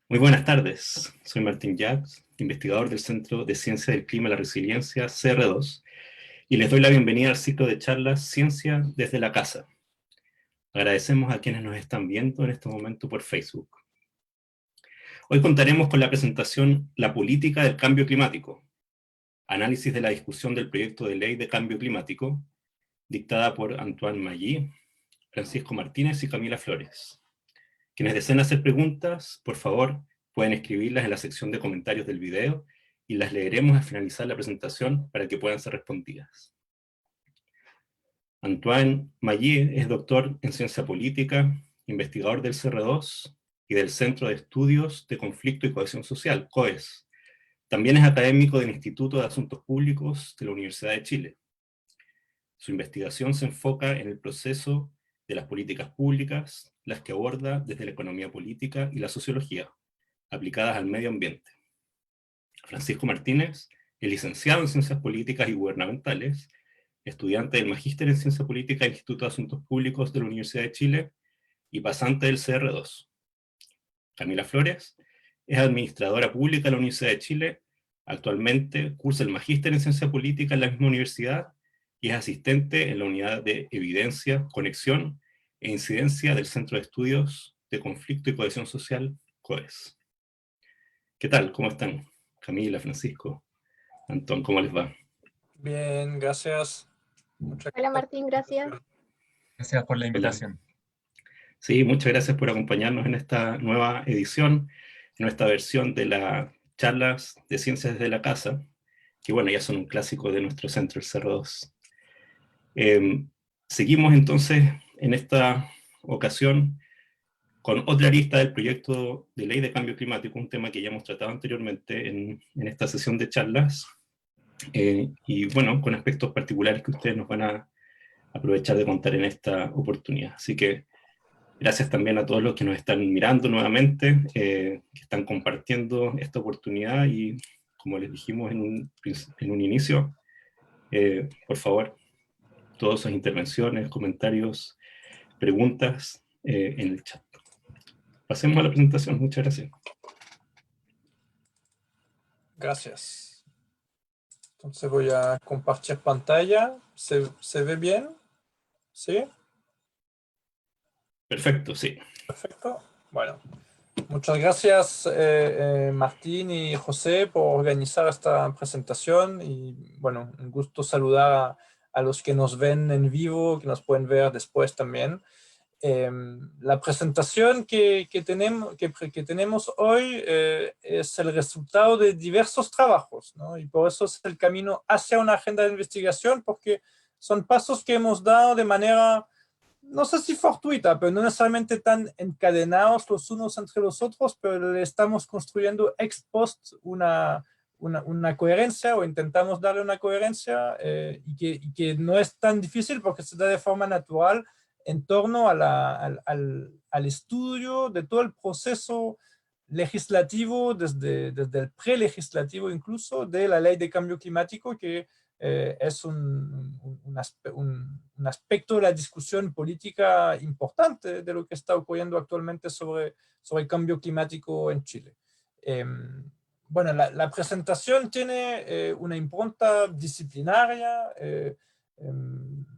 Muy buenas tardes, soy Martín Jacks, investigador del Centro de Ciencia del Clima y la Resiliencia, CR2, y les doy la bienvenida al ciclo de charlas Ciencia desde la Casa. Agradecemos a quienes nos están viendo en este momento por Facebook. Hoy contaremos con la presentación La política del cambio climático, análisis de la discusión del proyecto de ley de cambio climático, dictada por Antoine Maggi, Francisco Martínez y Camila Flores. Quienes deseen hacer preguntas, por favor, pueden escribirlas en la sección de comentarios del video y las leeremos al finalizar la presentación para que puedan ser respondidas. Antoine Maggi es doctor en Ciencia Política, investigador del CR2 y del Centro de Estudios de Conflicto y Cohesión Social, COES. También es académico del Instituto de Asuntos Públicos de la Universidad de Chile. Su investigación se enfoca en el proceso de las políticas públicas, las que aborda desde la economía política y la sociología, aplicadas al medio ambiente. Francisco Martínez es licenciado en Ciencias Políticas y Gubernamentales, estudiante del Magíster en Ciencia Política del Instituto de Asuntos Públicos de la Universidad de Chile y pasante del CR2. Camila Flores es administradora pública de la Universidad de Chile, actualmente cursa el Magíster en Ciencia Política en la misma universidad y es asistente en la unidad de Evidencia, Conexión e Incidencia del Centro de Estudios de Conflicto y Cohesión Social, COES. ¿Qué tal? ¿Cómo están? Camila, Francisco, Antón, ¿cómo les va? Bien, gracias. Hola Martín, gracias. Gracias por la Hola. invitación. Sí, muchas gracias por acompañarnos en esta nueva edición, en esta versión de las charlas de Ciencias desde la Casa, que bueno, ya son un clásico de nuestro centro, el CR2. Seguimos entonces en esta ocasión con otra lista del proyecto de ley de cambio climático, un tema que ya hemos tratado anteriormente en esta sesión de charlas, y bueno, con aspectos particulares que ustedes nos van a aprovechar de contar en esta oportunidad. Así que gracias también a todos los que nos están mirando nuevamente, que están compartiendo esta oportunidad y, como les dijimos en un inicio, por favor, todas sus intervenciones, comentarios, preguntas en el chat. Pasemos a la presentación. Muchas gracias. Gracias. Entonces voy a compartir pantalla. ¿Se ve bien? ¿Sí? Perfecto, sí. Perfecto. Bueno, muchas gracias Martín y José por organizar esta presentación y bueno, un gusto saludar a los que nos ven en vivo, que nos pueden ver después también. La presentación que tenemos hoy es el resultado de diversos trabajos, ¿no? Y por eso es el camino hacia una agenda de investigación, porque son pasos que hemos dado de manera, no sé si fortuita, pero no necesariamente tan encadenados los unos entre los otros, pero le estamos construyendo ex post una coherencia, o intentamos darle una coherencia, y que no es tan difícil porque se da de forma natural en torno al estudio de todo el proceso legislativo, desde el prelegislativo incluso, de la ley de cambio climático, que es un aspecto de la discusión política importante de lo que está ocurriendo actualmente sobre el cambio climático en Chile. Bueno, la presentación tiene una impronta disciplinaria.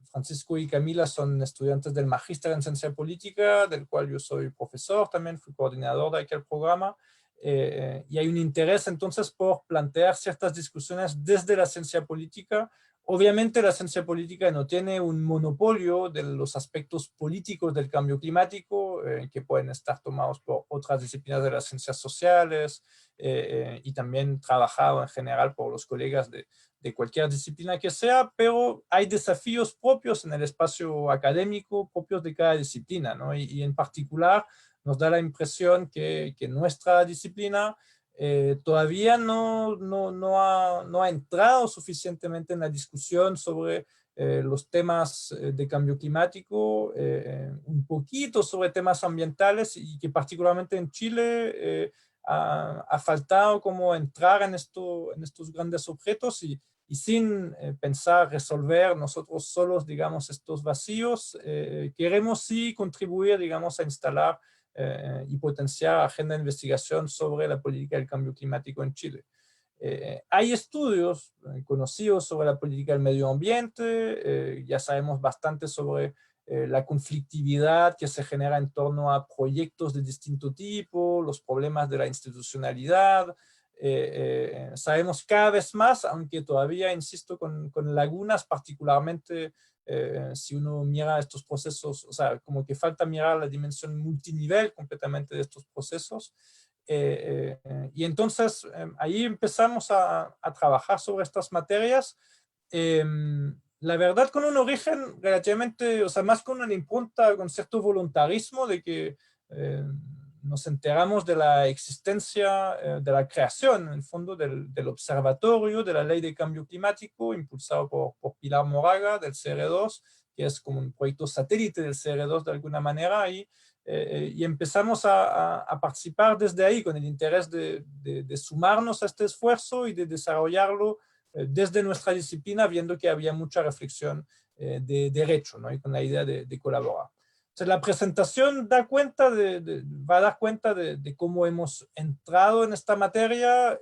Francisco y Camila son estudiantes del Magíster en Ciencia Política, del cual yo soy profesor, también fui coordinador de aquel programa, y hay un interés entonces por plantear ciertas discusiones desde la ciencia política. Obviamente la ciencia política no tiene un monopolio de los aspectos políticos del cambio climático, que pueden estar tomados por otras disciplinas de las ciencias sociales, y también trabajado en general por los colegas de cualquier disciplina que sea, pero hay desafíos propios en el espacio académico, propios de cada disciplina, ¿no? Y en particular nos da la impresión que nuestra disciplina todavía no ha entrado suficientemente en la discusión sobre los temas de cambio climático, un poquito sobre temas ambientales, y que particularmente en Chile ha faltado como entrar en estos grandes objetos, y sin pensar resolver nosotros solos, digamos, estos vacíos, queremos sí contribuir, digamos, a instalar y potenciar agenda de investigación sobre la política del cambio climático en Chile. Hay estudios conocidos sobre la política del medio ambiente, ya sabemos bastante sobre la conflictividad que se genera en torno a proyectos de distinto tipo, los problemas de la institucionalidad. Sabemos cada vez más, aunque todavía, insisto, con lagunas, particularmente si uno mira estos procesos, o sea, como que falta mirar la dimensión multinivel completamente de estos procesos. Y entonces ahí empezamos a trabajar sobre estas materias. La verdad, con un origen relativamente, o sea, más con una impronta, con cierto voluntarismo de que nos enteramos de la existencia, de la creación, en el fondo, del observatorio de la Ley de Cambio Climático, impulsado por Pilar Moraga, del CR2, que es como un proyecto satélite del CR2 de alguna manera, y empezamos a participar desde ahí con el interés de sumarnos a este esfuerzo y de desarrollarlo desde nuestra disciplina, viendo que había mucha reflexión de derecho, ¿no? Y con la idea de colaborar. Entonces, la presentación va a dar cuenta de cómo hemos entrado en esta materia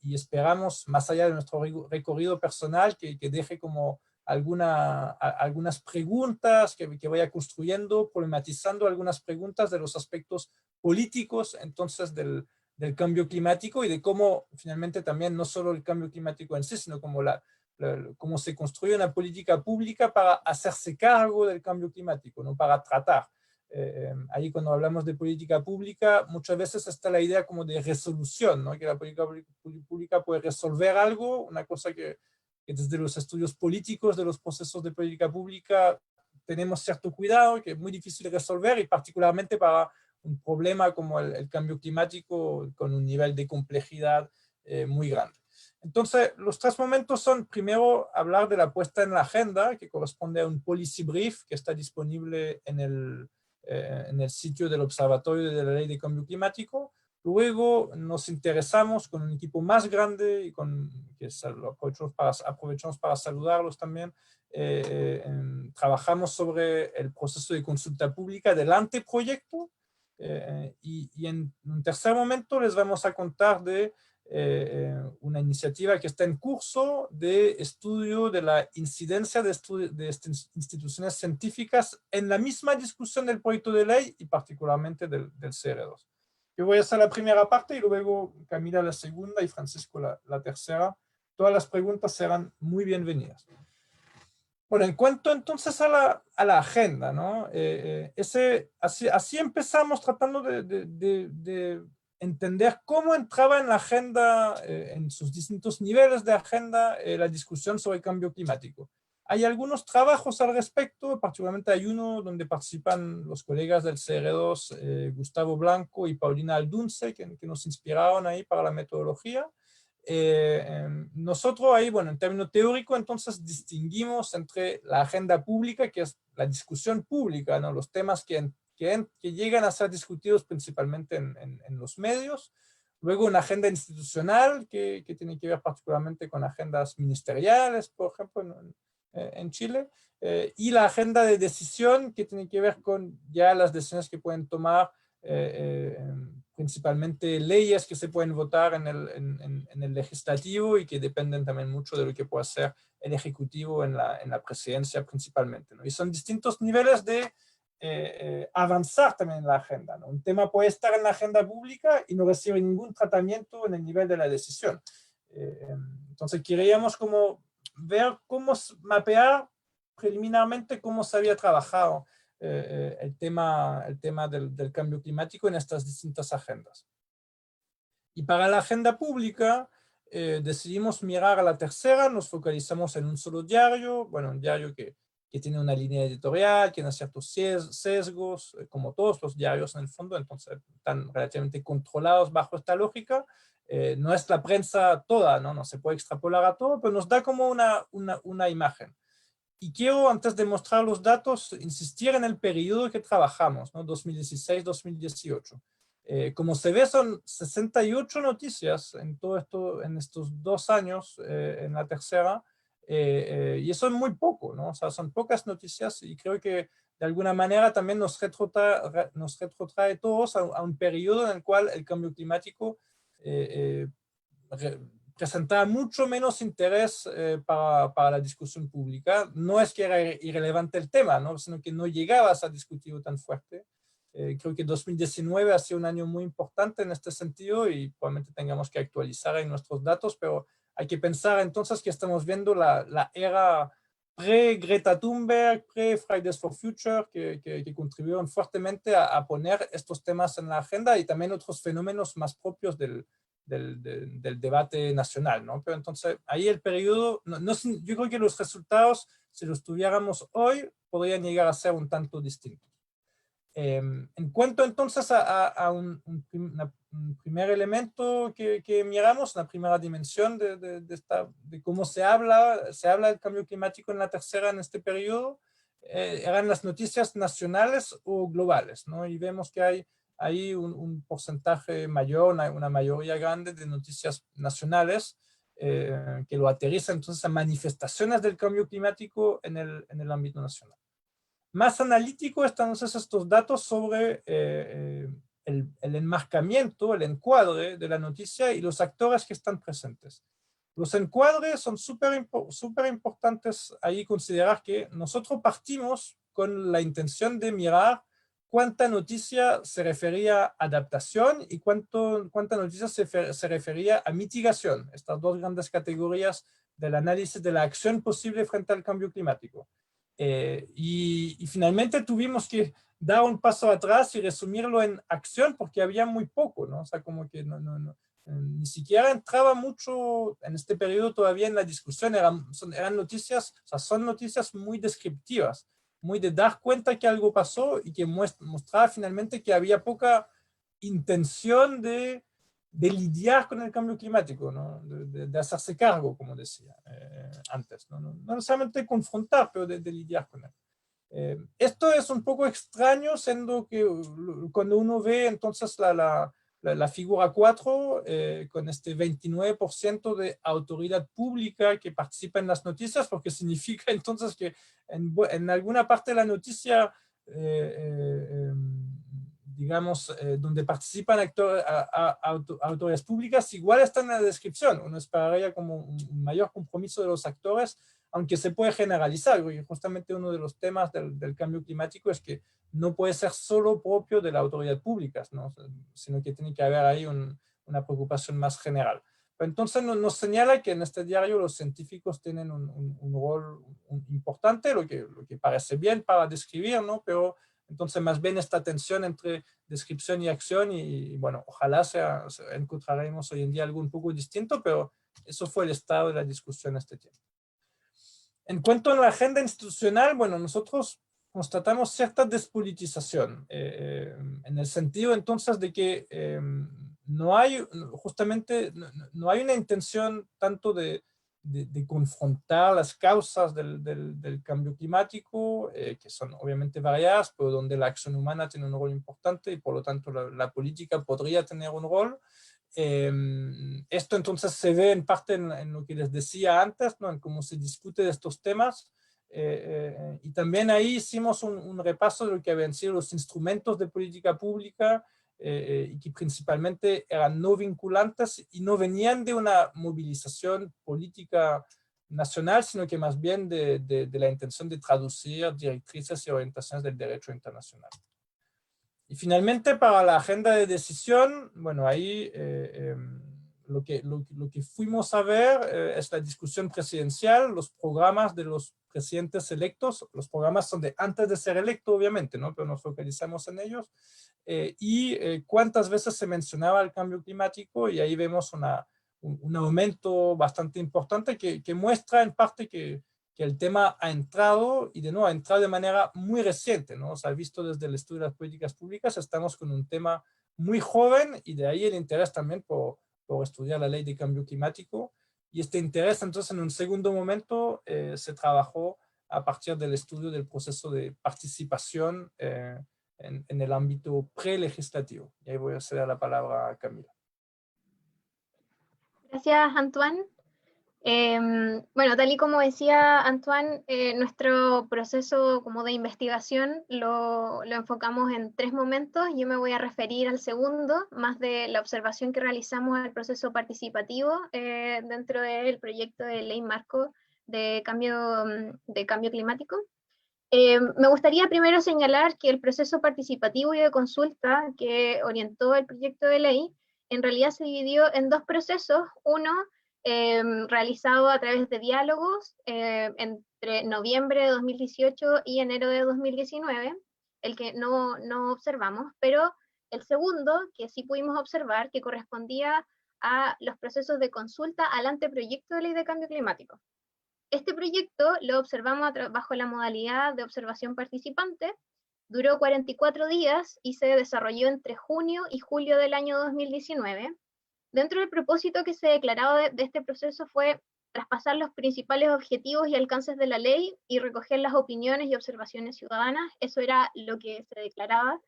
y esperamos, más allá de nuestro recorrido personal, que deje como algunas preguntas que vaya construyendo, problematizando algunas preguntas de los aspectos políticos, entonces, del cambio climático y de cómo finalmente también no solo el cambio climático en sí, sino como cómo se construye una política pública para hacerse cargo del cambio climático, no para tratar. Ahí cuando hablamos de política pública, muchas veces está la idea como de resolución, ¿no? Que la política pública puede resolver algo, una cosa que desde los estudios políticos de los procesos de política pública tenemos cierto cuidado, que es muy difícil de resolver y particularmente para un problema como el cambio climático con un nivel de complejidad muy grande. Entonces, los tres momentos son, primero, hablar de la puesta en la agenda, que corresponde a un policy brief que está disponible en el sitio del Observatorio de la Ley de Cambio Climático. Luego nos interesamos con un equipo más grande, y que aprovechamos para saludarlos también. Trabajamos sobre el proceso de consulta pública del anteproyecto, y en un tercer momento les vamos a contar de una iniciativa que está en curso de estudio de la incidencia de instituciones científicas en la misma discusión del proyecto de ley y particularmente del CR2. Yo voy a hacer la primera parte y luego Camila la segunda y Francisco la tercera. Todas las preguntas serán muy bienvenidas. Bueno, en cuanto entonces a la agenda, ¿no? Así empezamos tratando de entender cómo entraba en la agenda, en sus distintos niveles de agenda, la discusión sobre el cambio climático. Hay algunos trabajos al respecto, particularmente hay uno donde participan los colegas del CR2, Gustavo Blanco y Paulina Aldunce, que nos inspiraron ahí para la metodología. Nosotros ahí, bueno, en términos teóricos, entonces distinguimos entre la agenda pública, que es la discusión pública, ¿no? Los temas que llegan a ser discutidos principalmente en los medios. Luego una agenda institucional que tiene que ver particularmente con agendas ministeriales, por ejemplo, en Chile, y la agenda de decisión que tiene que ver con ya las decisiones que pueden tomar principalmente leyes que se pueden votar en el legislativo y que dependen también mucho de lo que pueda hacer el ejecutivo en la presidencia principalmente, ¿no? Y son distintos niveles de avanzar también en la agenda, ¿no? Un tema puede estar en la agenda pública y no recibe ningún tratamiento en el nivel de la decisión. Entonces queríamos como ver cómo mapear preliminarmente cómo se había trabajado el tema del cambio climático en estas distintas agendas. Y para la agenda pública decidimos mirar a la tercera, nos focalizamos en un solo diario, bueno, un diario que tiene una línea editorial, que tiene ciertos sesgos, como todos los diarios en el fondo, entonces están relativamente controlados bajo esta lógica. No es la prensa toda, ¿no? No se puede extrapolar a todo, pero nos da como una imagen. Y quiero, antes de mostrar los datos, insistir en el periodo que trabajamos, ¿no? 2016-2018. Como se ve, son 68 noticias en todo esto, en estos 2 años, en la tercera, y eso es muy poco, ¿no? O sea, son pocas noticias y creo que de alguna manera también nos retrotrae todos a un periodo en el cual el cambio climático presentaba mucho menos interés para la discusión pública. No es que era irrelevante el tema, ¿no? Sino que no llegaba a ser discutido tan fuerte. Creo que 2019 ha sido un año muy importante en este sentido y probablemente tengamos que actualizar en nuestros datos, pero hay que pensar entonces que estamos viendo la era pre-Greta Thunberg, pre-Fridays for Future, que contribuyeron fuertemente a poner estos temas en la agenda y también otros fenómenos más propios del debate nacional, ¿no? Pero entonces, ahí el periodo, yo creo que los resultados, si los tuviéramos hoy, podrían llegar a ser un tanto distintos. En cuanto entonces a un primer elemento que miramos, una primera dimensión de cómo se habla del cambio climático en la tercera en este periodo, eran las noticias nacionales o globales, ¿no? Y vemos que hay un porcentaje mayor, una mayoría grande de noticias nacionales que lo aterriza entonces a manifestaciones del cambio climático en el ámbito nacional. Más analítico están entonces estos datos sobre el enmarcamiento, el encuadre de la noticia y los actores que están presentes. Los encuadres son súper importantes ahí considerar que nosotros partimos con la intención de mirar cuánta noticia se refería a adaptación y cuánta noticia se refería a mitigación, estas dos grandes categorías del análisis de la acción posible frente al cambio climático. Y finalmente tuvimos que dar un paso atrás y resumirlo en acción porque había muy poco, ¿no? O sea, como que ni siquiera entraba mucho en este periodo todavía en la discusión, eran noticias, o sea, son noticias muy descriptivas, muy de dar cuenta que algo pasó y que mostraba finalmente que había poca intención de lidiar con el cambio climático, ¿no? de hacerse cargo, como decía antes. No necesariamente confrontar, pero de lidiar con él. Esto es un poco extraño, siendo que cuando uno ve entonces la figura 4, con este 29% de autoridad pública que participa en las noticias, porque significa entonces que en alguna parte de la noticia digamos, donde participan autoridades públicas, igual está en la descripción. Uno esperaría como un mayor compromiso de los actores, aunque se puede generalizar. Y justamente uno de los temas del cambio climático es que no puede ser solo propio de la autoridad pública, ¿no? Sino que tiene que haber ahí una preocupación más general. Pero entonces nos señala que en este diario los científicos tienen un rol importante, lo que parece bien para describir, ¿no? Pero entonces, más bien esta tensión entre descripción y acción, y bueno, ojalá encontraremos hoy en día algo un poco distinto, pero eso fue el estado de la discusión este tiempo. En cuanto a la agenda institucional, bueno, nosotros constatamos cierta despolitización, en el sentido entonces de que no hay, justamente, no hay una intención tanto de confrontar las causas del cambio climático, que son obviamente variadas, pero donde la acción humana tiene un rol importante y por lo tanto la política podría tener un rol. Esto entonces se ve en parte en lo que les decía antes, ¿no? En cómo se discute de estos temas. Y también ahí hicimos un repaso de lo que habían sido los instrumentos de política pública, y que principalmente eran no vinculantes y no venían de una movilización política nacional, sino que más bien de la intención de traducir directrices y orientaciones del derecho internacional. Y finalmente, para la agenda de decisión, bueno, ahí lo que fuimos a ver es la discusión presidencial, los programas de los presidentes electos. Los programas son de antes de ser electo, obviamente, ¿no? Pero nos focalizamos en ellos. Y cuántas veces se mencionaba el cambio climático, y ahí vemos un aumento bastante importante que muestra en parte que el tema ha entrado, y de nuevo ha entrado de manera muy reciente, ¿no? O sea, visto desde el estudio de las políticas públicas, estamos con un tema muy joven, y de ahí el interés también por estudiar la ley de cambio climático. Y este interés, entonces, en un segundo momento, se trabajó a partir del estudio del proceso de participación en el ámbito prelegislativo. Y ahí voy a ceder la palabra a Camila. Gracias, Antoine. Bueno, tal y como decía Antoine, nuestro proceso como de investigación lo enfocamos en 3 momentos. Yo me voy a referir al segundo, más de la observación que realizamos al proceso participativo dentro del proyecto de ley marco de cambio climático. Me gustaría primero señalar que el proceso participativo y de consulta que orientó el proyecto de ley en realidad se dividió en 2 procesos. Uno realizado a través de diálogos entre noviembre de 2018 y enero de 2019, el que no observamos, pero el segundo, que sí pudimos observar, que correspondía a los procesos de consulta al anteproyecto de ley de cambio climático. Este proyecto lo observamos bajo la modalidad de observación participante, duró 44 días y se desarrolló entre junio y julio del año 2019. Dentro del propósito que se declaraba de este proceso fue traspasar los principales objetivos y alcances de la ley y recoger las opiniones y observaciones ciudadanas. Eso era lo que se declaraba.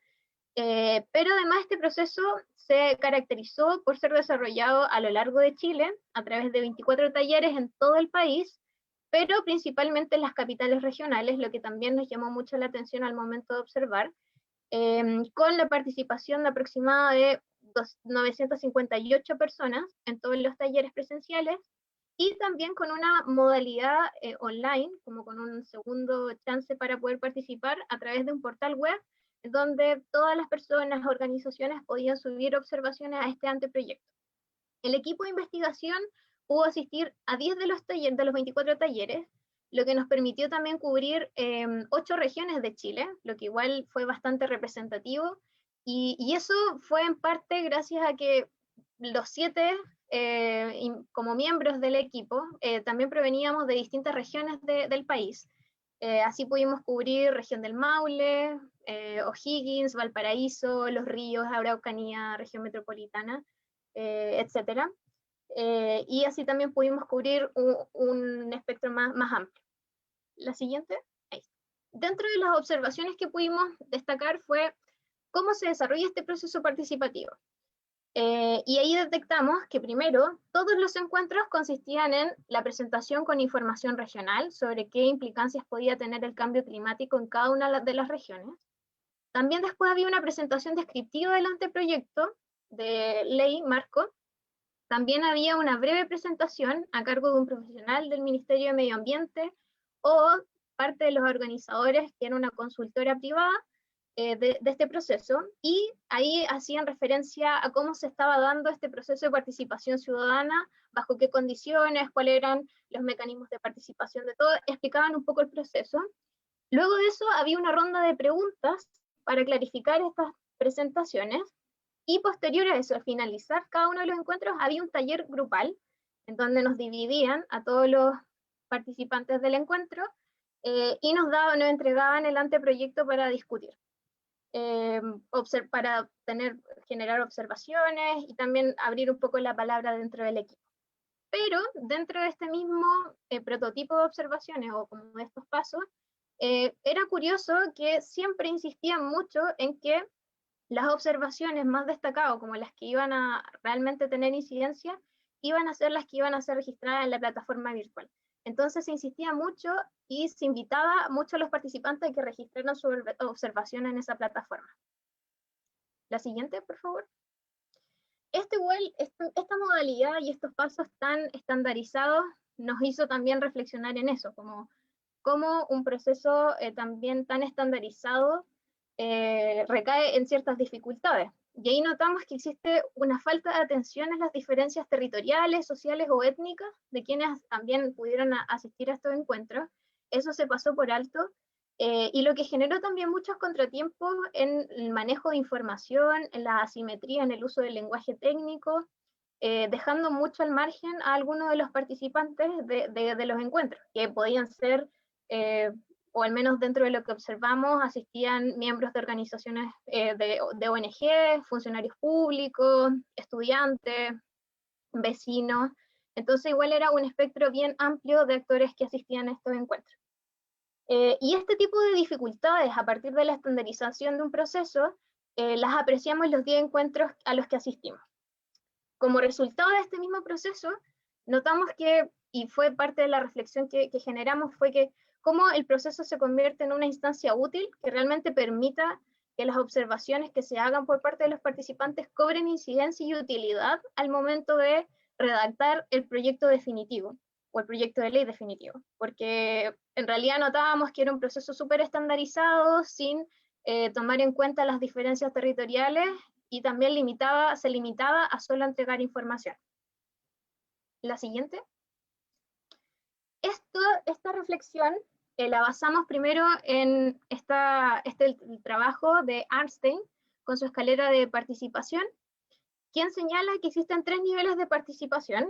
Pero además este proceso se caracterizó por ser desarrollado a lo largo de Chile, a través de 24 talleres en todo el país, pero principalmente en las capitales regionales, lo que también nos llamó mucho la atención al momento de observar, con la participación de aproximadamente de 958 personas en todos los talleres presenciales, y también con una modalidad online, como con un segundo chance para poder participar a través de un portal web, donde todas las personas, organizaciones podían subir observaciones a este anteproyecto. El equipo de investigación pudo asistir a 10 de los 24 talleres, lo que nos permitió también cubrir 8 regiones de Chile, lo que igual fue bastante representativo, y eso fue en parte gracias a que los 7, como miembros del equipo, también proveníamos de distintas regiones del país. Así pudimos cubrir región del Maule, O'Higgins, Valparaíso, Los Ríos, Araucanía, región metropolitana, etcétera. Y así también pudimos cubrir un espectro más amplio. La siguiente. Ahí. Dentro de las observaciones que pudimos destacar fue cómo se desarrolla este proceso participativo. Y ahí detectamos que primero, todos los encuentros consistían en la presentación con información regional sobre qué implicancias podía tener el cambio climático en cada una de las regiones. También después había una presentación descriptiva del anteproyecto de ley marco. También había una breve presentación a cargo de un profesional del Ministerio de Medio Ambiente o parte de los organizadores, que era una consultora privada de este proceso, y ahí hacían referencia a cómo se estaba dando este proceso de participación ciudadana, bajo qué condiciones, cuáles eran los mecanismos de participación de todo, explicaban un poco el proceso. Luego de eso había una ronda de preguntas para clarificar estas presentaciones, y posterior a eso, al finalizar cada uno de los encuentros, había un taller grupal, en donde nos dividían a todos los participantes del encuentro, y nos entregaban el anteproyecto para discutir, para generar observaciones y también abrir un poco la palabra dentro del equipo. Pero dentro de este mismo prototipo de observaciones, o como de estos pasos, era curioso que siempre insistían mucho en que las observaciones más destacadas, como las que iban a realmente tener incidencia, iban a ser las que iban a ser registradas en la plataforma virtual. Entonces se insistía mucho y se invitaba mucho a los participantes a que registraran su observación en esa plataforma. La siguiente, por favor. Esta modalidad y estos pasos tan estandarizados nos hizo también reflexionar en eso, como un proceso también tan estandarizado recae en ciertas dificultades. Y ahí notamos que existe una falta de atención en las diferencias territoriales, sociales o étnicas de quienes también pudieron asistir a estos encuentros. Eso se pasó por alto, y lo que generó también muchos contratiempos en el manejo de información, en la asimetría en el uso del lenguaje técnico, dejando mucho al margen a algunos de los participantes de los encuentros, que podían ser o al menos dentro de lo que observamos, asistían miembros de organizaciones de ONG, funcionarios públicos, estudiantes, vecinos. Entonces igual era un espectro bien amplio de actores que asistían a estos encuentros. Y este tipo de dificultades a partir de la estandarización de un proceso, las apreciamos en los 10 encuentros a los que asistimos. Como resultado de este mismo proceso, notamos que y fue parte de la reflexión que generamos, fue que cómo el proceso se convierte en una instancia útil que realmente permita que las observaciones que se hagan por parte de los participantes cobren incidencia y utilidad al momento de redactar el proyecto definitivo o el proyecto de ley definitivo, porque en realidad notábamos que era un proceso súper estandarizado, sin tomar en cuenta las diferencias territoriales, y también se limitaba a solo entregar información. La siguiente. Esta reflexión la basamos primero en el trabajo de Arnstein con su escalera de participación, quien señala que existen 3 niveles de participación.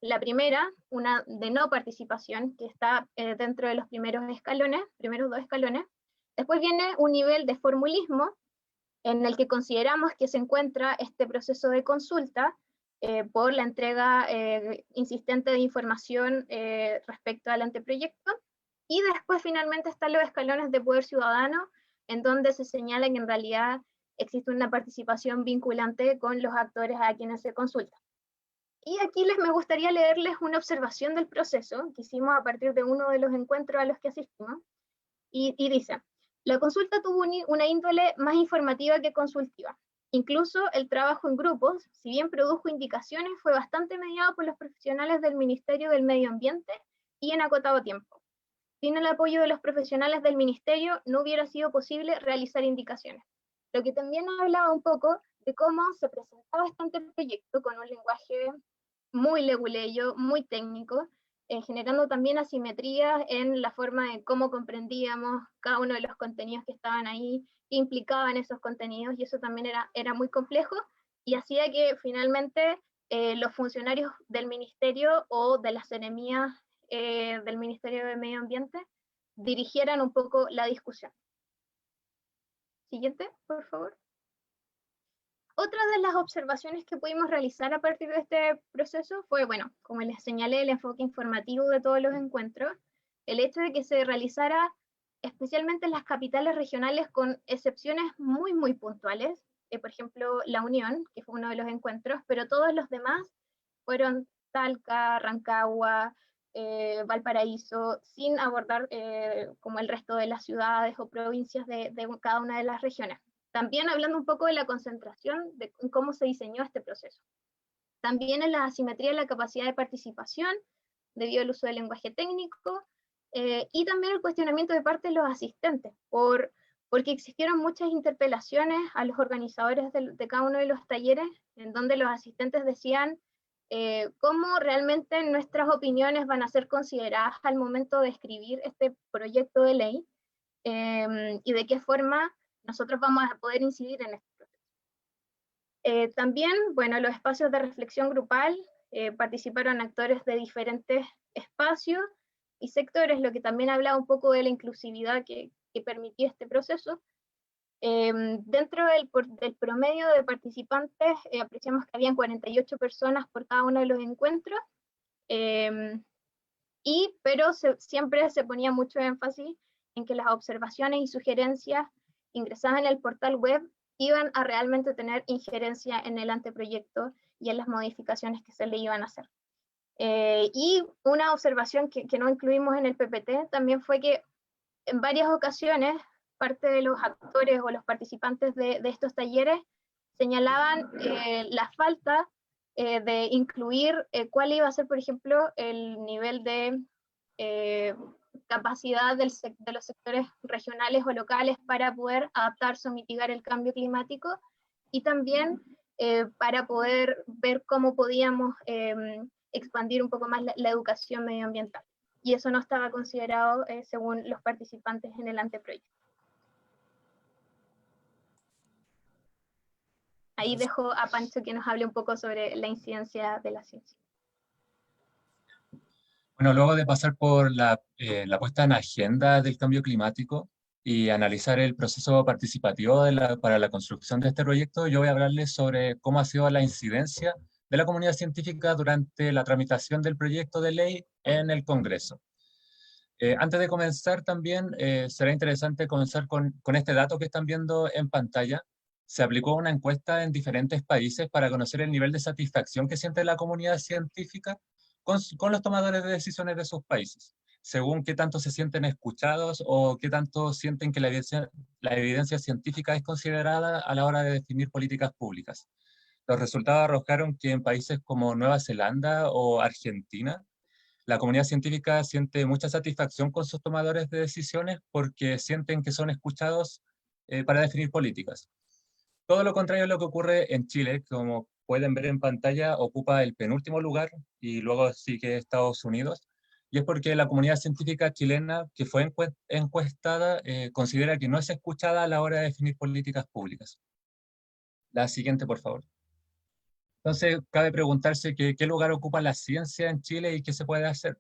La primera, una de no participación, que está dentro de los primeros 2 escalones. Después viene un nivel de formulismo, en el que consideramos que se encuentra este proceso de consulta por la entrega insistente de información respecto al anteproyecto. Y después finalmente están los escalones de poder ciudadano, en donde se señala que en realidad existe una participación vinculante con los actores a quienes se consulta. Y aquí me gustaría leerles una observación del proceso que hicimos a partir de uno de los encuentros a los que asistimos, y dice: la consulta tuvo una índole más informativa que consultiva. Incluso el trabajo en grupos, si bien produjo indicaciones, fue bastante mediado por los profesionales del Ministerio del Medio Ambiente y en acotado tiempo. Sin el apoyo de los profesionales del Ministerio no hubiera sido posible realizar indicaciones. Lo que también hablaba un poco de cómo se presentaba este proyecto con un lenguaje muy leguleyo, muy técnico, generando también asimetrías en la forma de cómo comprendíamos cada uno de los contenidos que estaban ahí, que implicaban esos contenidos, y eso también era muy complejo, y hacía que finalmente los funcionarios del ministerio o de las seremías del Ministerio de Medio Ambiente dirigieran un poco la discusión. Siguiente, por favor. Otra de las observaciones que pudimos realizar a partir de este proceso fue, bueno, como les señalé, el enfoque informativo de todos los encuentros, el hecho de que se realizara especialmente en las capitales regionales con excepciones muy, muy puntuales, por ejemplo, La Unión, que fue uno de los encuentros, pero todos los demás fueron Talca, Rancagua, Valparaíso, sin abordar como el resto de las ciudades o provincias de cada una de las regiones. También hablando un poco de la concentración, de cómo se diseñó este proceso. También en la asimetría de la capacidad de participación, debido al uso del lenguaje técnico, y también el cuestionamiento de parte de los asistentes, porque existieron muchas interpelaciones a los organizadores de cada uno de los talleres, en donde los asistentes decían cómo realmente nuestras opiniones van a ser consideradas al momento de escribir este proyecto de ley, y de qué forma nosotros vamos a poder incidir en este proceso. También, bueno, los espacios de reflexión grupal, participaron actores de diferentes espacios y sectores, lo que también habla un poco de la inclusividad que permitió este proceso. Dentro del promedio de participantes, apreciamos que habían 48 personas por cada uno de los encuentros, pero siempre se ponía mucho énfasis en que las observaciones y sugerencias ingresadas en el portal web iban a realmente tener injerencia en el anteproyecto y en las modificaciones que se le iban a hacer. Y una observación que no incluimos en el PPT también fue que en varias ocasiones parte de los actores o los participantes de estos talleres señalaban la falta de incluir cuál iba a ser, por ejemplo, el nivel de capacidad de los sectores regionales o locales para poder adaptarse o mitigar el cambio climático, y también para poder ver cómo podíamos expandir un poco más la educación medioambiental. Y eso no estaba considerado según los participantes en el anteproyecto. Ahí dejo a Pancho que nos hable un poco sobre la incidencia de la ciencia. Bueno, luego de pasar por la puesta en agenda del cambio climático y analizar el proceso participativo para la construcción de este proyecto, yo voy a hablarles sobre cómo ha sido la incidencia de la comunidad científica durante la tramitación del proyecto de ley en el Congreso. Antes de comenzar también, será interesante comenzar con este dato que están viendo en pantalla. Se aplicó una encuesta en diferentes países para conocer el nivel de satisfacción que siente la comunidad científica con los tomadores de decisiones de sus países, según qué tanto se sienten escuchados o qué tanto sienten que la evidencia científica es considerada a la hora de definir políticas públicas. Los resultados arrojaron que en países como Nueva Zelanda o Argentina, la comunidad científica siente mucha satisfacción con sus tomadores de decisiones porque sienten que son escuchados para definir políticas. Todo lo contrario a lo que ocurre en Chile, como pueden ver en pantalla, ocupa el penúltimo lugar y luego sigue Estados Unidos. Y es porque la comunidad científica chilena que fue encuestada considera que no es escuchada a la hora de definir políticas públicas. La siguiente, por favor. Entonces, cabe preguntarse qué lugar ocupa la ciencia en Chile y qué se puede hacer.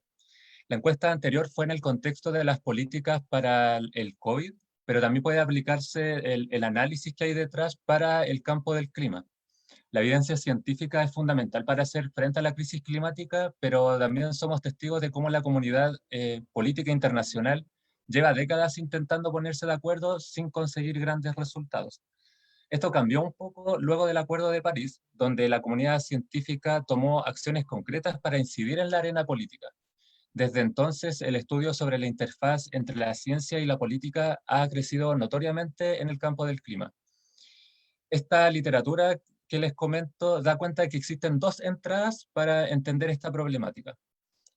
La encuesta anterior fue en el contexto de las políticas para el COVID, pero también puede aplicarse el análisis que hay detrás para el campo del clima. La evidencia científica es fundamental para hacer frente a la crisis climática, pero también somos testigos de cómo la comunidad política internacional lleva décadas intentando ponerse de acuerdo sin conseguir grandes resultados. Esto cambió un poco luego del Acuerdo de París, donde la comunidad científica tomó acciones concretas para incidir en la arena política. Desde entonces, el estudio sobre la interfaz entre la ciencia y la política ha crecido notoriamente en el campo del clima. Esta literatura que les comento da cuenta de que existen dos entradas para entender esta problemática.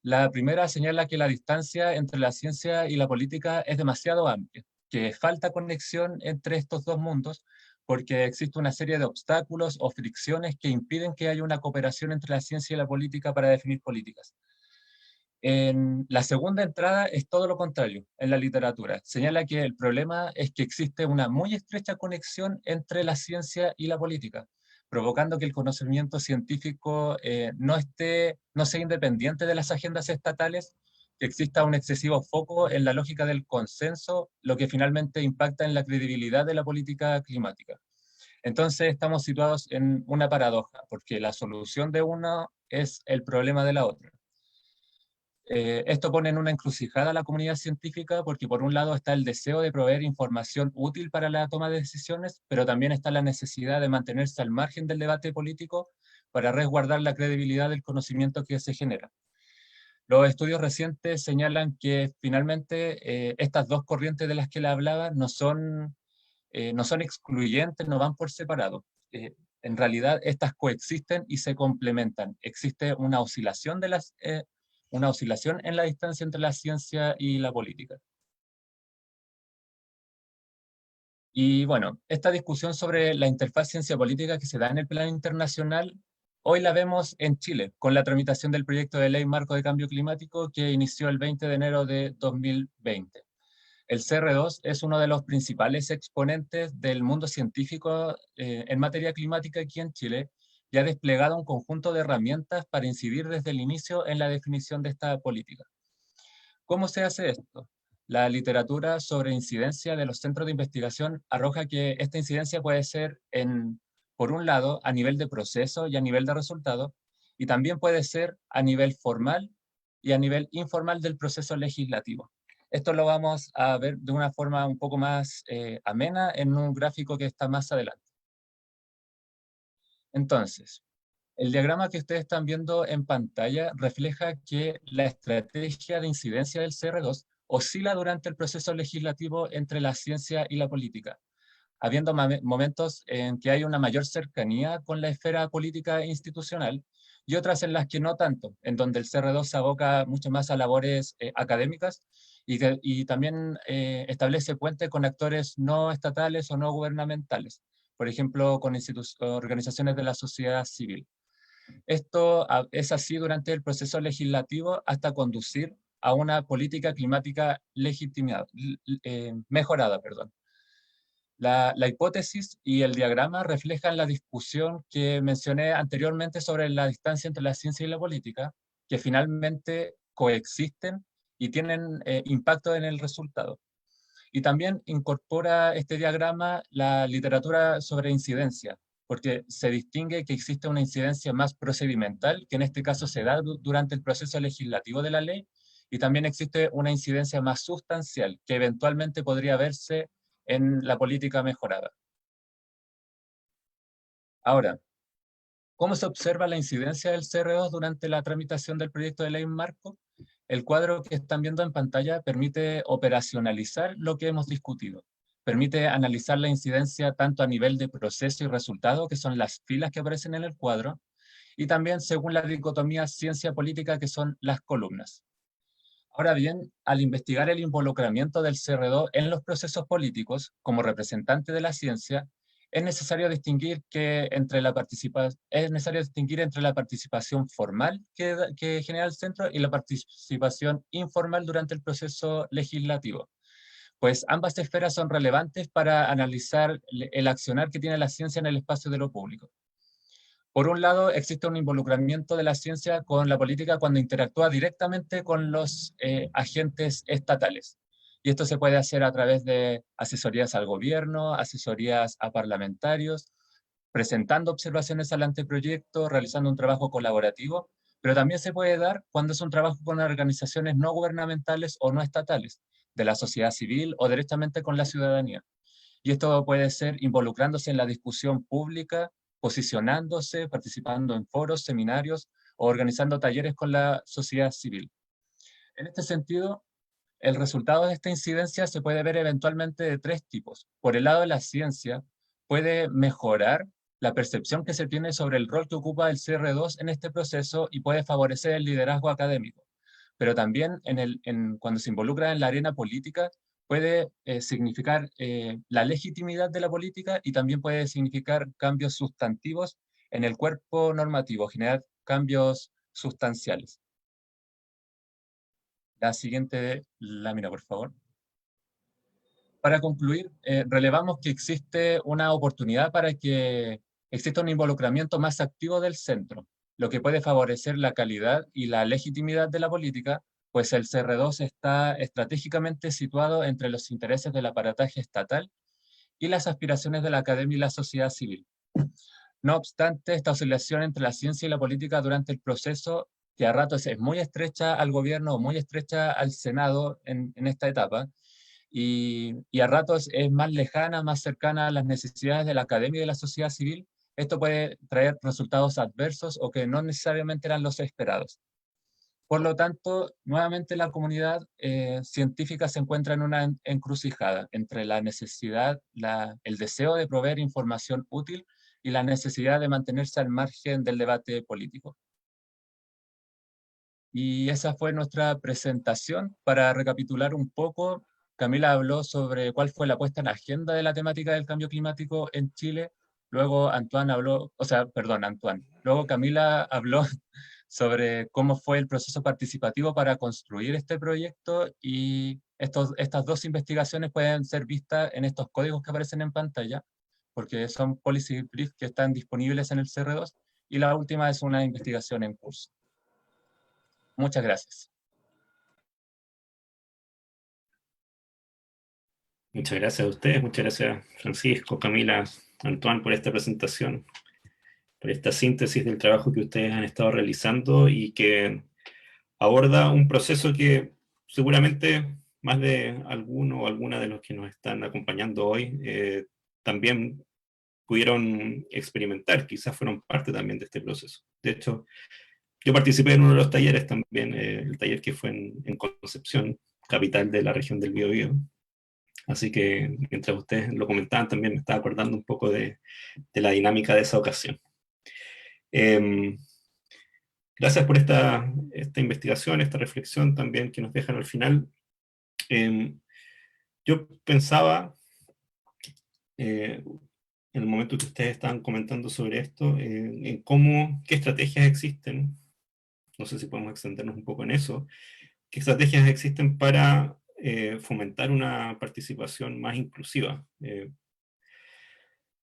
La primera señala que la distancia entre la ciencia y la política es demasiado amplia, que falta conexión entre estos dos mundos porque existe una serie de obstáculos o fricciones que impiden que haya una cooperación entre la ciencia y la política para definir políticas. En la segunda entrada es todo lo contrario en la literatura. Señala que el problema es que existe una muy estrecha conexión entre la ciencia y la política, provocando que el conocimiento científico no sea independiente de las agendas estatales, que exista un excesivo foco en la lógica del consenso, lo que finalmente impacta en la credibilidad de la política climática. Entonces estamos situados en una paradoja, porque la solución de uno es el problema de la otra. Esto pone en una encrucijada a la comunidad científica porque por un lado está el deseo de proveer información útil para la toma de decisiones, pero también está la necesidad de mantenerse al margen del debate político para resguardar la credibilidad del conocimiento que se genera. Los estudios recientes señalan que finalmente estas dos corrientes de las que le hablaba no son excluyentes, no van por separado. En realidad estas coexisten y se complementan. Existe una oscilación en la distancia entre la ciencia y la política. Y bueno, esta discusión sobre la interfaz ciencia-política que se da en el plano internacional, hoy la vemos en Chile, con la tramitación del proyecto de ley marco de cambio climático que inició el 20 de enero de 2020. El CR2 es uno de los principales exponentes del mundo científico en materia climática aquí en Chile, y ha desplegado un conjunto de herramientas para incidir desde el inicio en la definición de esta política. ¿Cómo se hace esto? La literatura sobre incidencia de los centros de investigación arroja que esta incidencia puede ser, por un lado, a nivel de proceso y a nivel de resultado, y también puede ser a nivel formal y a nivel informal del proceso legislativo. Esto lo vamos a ver de una forma un poco más amena en un gráfico que está más adelante. Entonces, el diagrama que ustedes están viendo en pantalla refleja que la estrategia de incidencia del CR2 oscila durante el proceso legislativo entre la ciencia y la política, habiendo momentos en que hay una mayor cercanía con la esfera política institucional y otras en las que no tanto, en donde el CR2 se aboca mucho más a labores académicas y también establece puentes con actores no estatales o no gubernamentales, por ejemplo, con organizaciones de la sociedad civil. Esto es así durante el proceso legislativo hasta conducir a una política climática mejorada. La hipótesis y el diagrama reflejan la discusión que mencioné anteriormente sobre la distancia entre la ciencia y la política, que finalmente coexisten y tienen impacto en el resultado. Y también incorpora este diagrama la literatura sobre incidencia, porque se distingue que existe una incidencia más procedimental, que en este caso se da durante el proceso legislativo de la ley, y también existe una incidencia más sustancial, que eventualmente podría verse en la política mejorada. Ahora, ¿Cómo se observa la incidencia del CR2 durante la tramitación del proyecto de ley marco? El cuadro que están viendo en pantalla permite operacionalizar lo que hemos discutido. Permite analizar la incidencia tanto a nivel de proceso y resultado, que son las filas que aparecen en el cuadro, y también según la dicotomía ciencia-política, que son las columnas. Ahora bien, al investigar el involucramiento del CR2 en los procesos políticos como representante de la ciencia, es necesario distinguir entre la participación formal que genera el centro y la participación informal durante el proceso legislativo. Pues ambas esferas son relevantes para analizar el accionar que tiene la ciencia en el espacio de lo público. Por un lado, existe un involucramiento de la ciencia con la política cuando interactúa directamente con los agentes estatales. Y esto se puede hacer a través de asesorías al gobierno, asesorías a parlamentarios, presentando observaciones al anteproyecto, realizando un trabajo colaborativo, pero también se puede dar cuando es un trabajo con organizaciones no gubernamentales o no estatales, de la sociedad civil o directamente con la ciudadanía. Y esto puede ser involucrándose en la discusión pública, posicionándose, participando en foros, seminarios o organizando talleres con la sociedad civil. En este sentido, el resultado de esta incidencia se puede ver eventualmente de tres tipos. Por el lado de la ciencia, puede mejorar la percepción que se tiene sobre el rol que ocupa el CR2 en este proceso y puede favorecer el liderazgo académico. Pero también cuando se involucra en la arena política, puede significar la legitimidad de la política y también puede significar cambios sustantivos en el cuerpo normativo, generar cambios sustanciales. La siguiente lámina, por favor. Para concluir, relevamos que existe una oportunidad para que exista un involucramiento más activo del centro, lo que puede favorecer la calidad y la legitimidad de la política, pues el CR2 está estratégicamente situado entre los intereses del aparataje estatal y las aspiraciones de la academia y la sociedad civil. No obstante, esta oscilación entre la ciencia y la política durante el proceso, que a ratos es muy estrecha al gobierno o muy estrecha al Senado en esta etapa, y a ratos es más lejana, más cercana a las necesidades de la academia y de la sociedad civil, esto puede traer resultados adversos o que no necesariamente eran los esperados. Por lo tanto, nuevamente la comunidad científica se encuentra en una encrucijada entre la necesidad, el deseo de proveer información útil y la necesidad de mantenerse al margen del debate político. Y esa fue nuestra presentación. Para recapitular un poco, Camila habló sobre cuál fue la puesta en agenda de la temática del cambio climático en Chile. Luego Luego Camila habló sobre cómo fue el proceso participativo para construir este proyecto y estas dos investigaciones pueden ser vistas en estos códigos que aparecen en pantalla, porque son policy briefs que están disponibles en el CR2 y la última es una investigación en curso. Muchas gracias. Muchas gracias a ustedes, muchas gracias Francisco, Camila, Antoine por esta presentación, por esta síntesis del trabajo que ustedes han estado realizando y que aborda un proceso que seguramente más de alguno o alguna de los que nos están acompañando hoy también pudieron experimentar, quizás fueron parte también de este proceso. De hecho, yo participé en uno de los talleres también, el taller que fue en Concepción, capital de la región del Biobío. Así que mientras ustedes lo comentaban, también me estaba acordando un poco de la dinámica de esa ocasión. Gracias por esta investigación, esta reflexión también que nos dejan al final. Yo pensaba, en el momento que ustedes estaban comentando sobre esto, en qué estrategias existen, no sé si podemos extendernos un poco en eso, qué estrategias existen para fomentar una participación más inclusiva.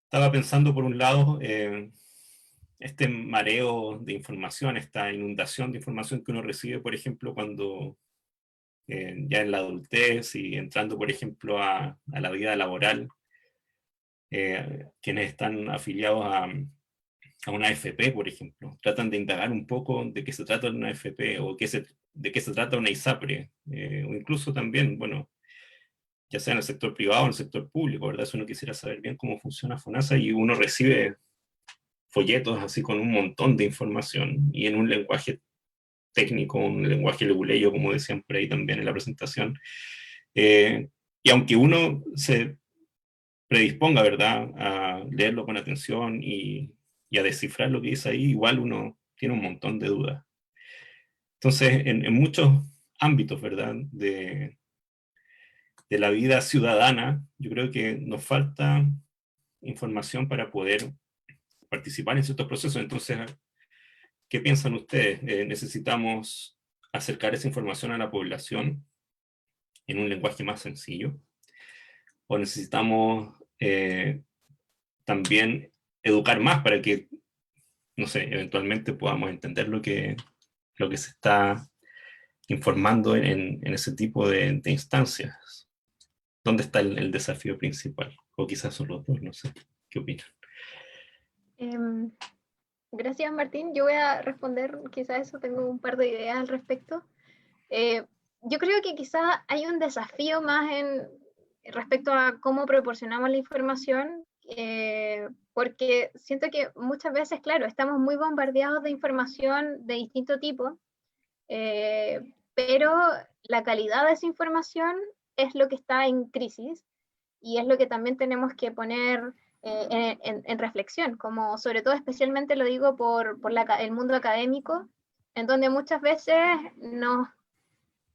Estaba pensando, por un lado, este mareo de información, esta inundación de información que uno recibe, por ejemplo, cuando ya en la adultez y entrando, por ejemplo, a la vida laboral, quienes están afiliados a una AFP, por ejemplo, tratan de indagar un poco de qué se trata una AFP o de qué se trata una ISAPRE, o incluso también, bueno, ya sea en el sector privado o en el sector público, ¿verdad? Si uno quisiera saber bien cómo funciona FONASA y uno recibe folletos así con un montón de información y en un lenguaje técnico, un lenguaje leguleyo, como decían por ahí también en la presentación. Y aunque uno se predisponga, ¿verdad?, a leerlo con atención y a descifrar lo que dice ahí, igual uno tiene un montón de dudas. Entonces, en muchos ámbitos, ¿verdad?, de la vida ciudadana, yo creo que nos falta información para poder participar en ciertos procesos. Entonces, ¿qué piensan ustedes? ¿Necesitamos acercar esa información a la población en un lenguaje más sencillo? ¿O necesitamos también educar más para que, no sé, eventualmente podamos entender lo que se está informando en ese tipo de instancias? ¿Dónde está el desafío principal? O quizás son los dos, no sé. ¿Qué opinan? Gracias, Martín. Yo voy a responder quizás eso, tengo un par de ideas al respecto. Yo creo que quizás hay un desafío más respecto a cómo proporcionamos la información, porque siento que muchas veces, claro, estamos muy bombardeados de información de distinto tipo, pero la calidad de esa información es lo que está en crisis y es lo que también tenemos que poner en reflexión, como sobre todo especialmente lo digo por el mundo académico, en donde muchas veces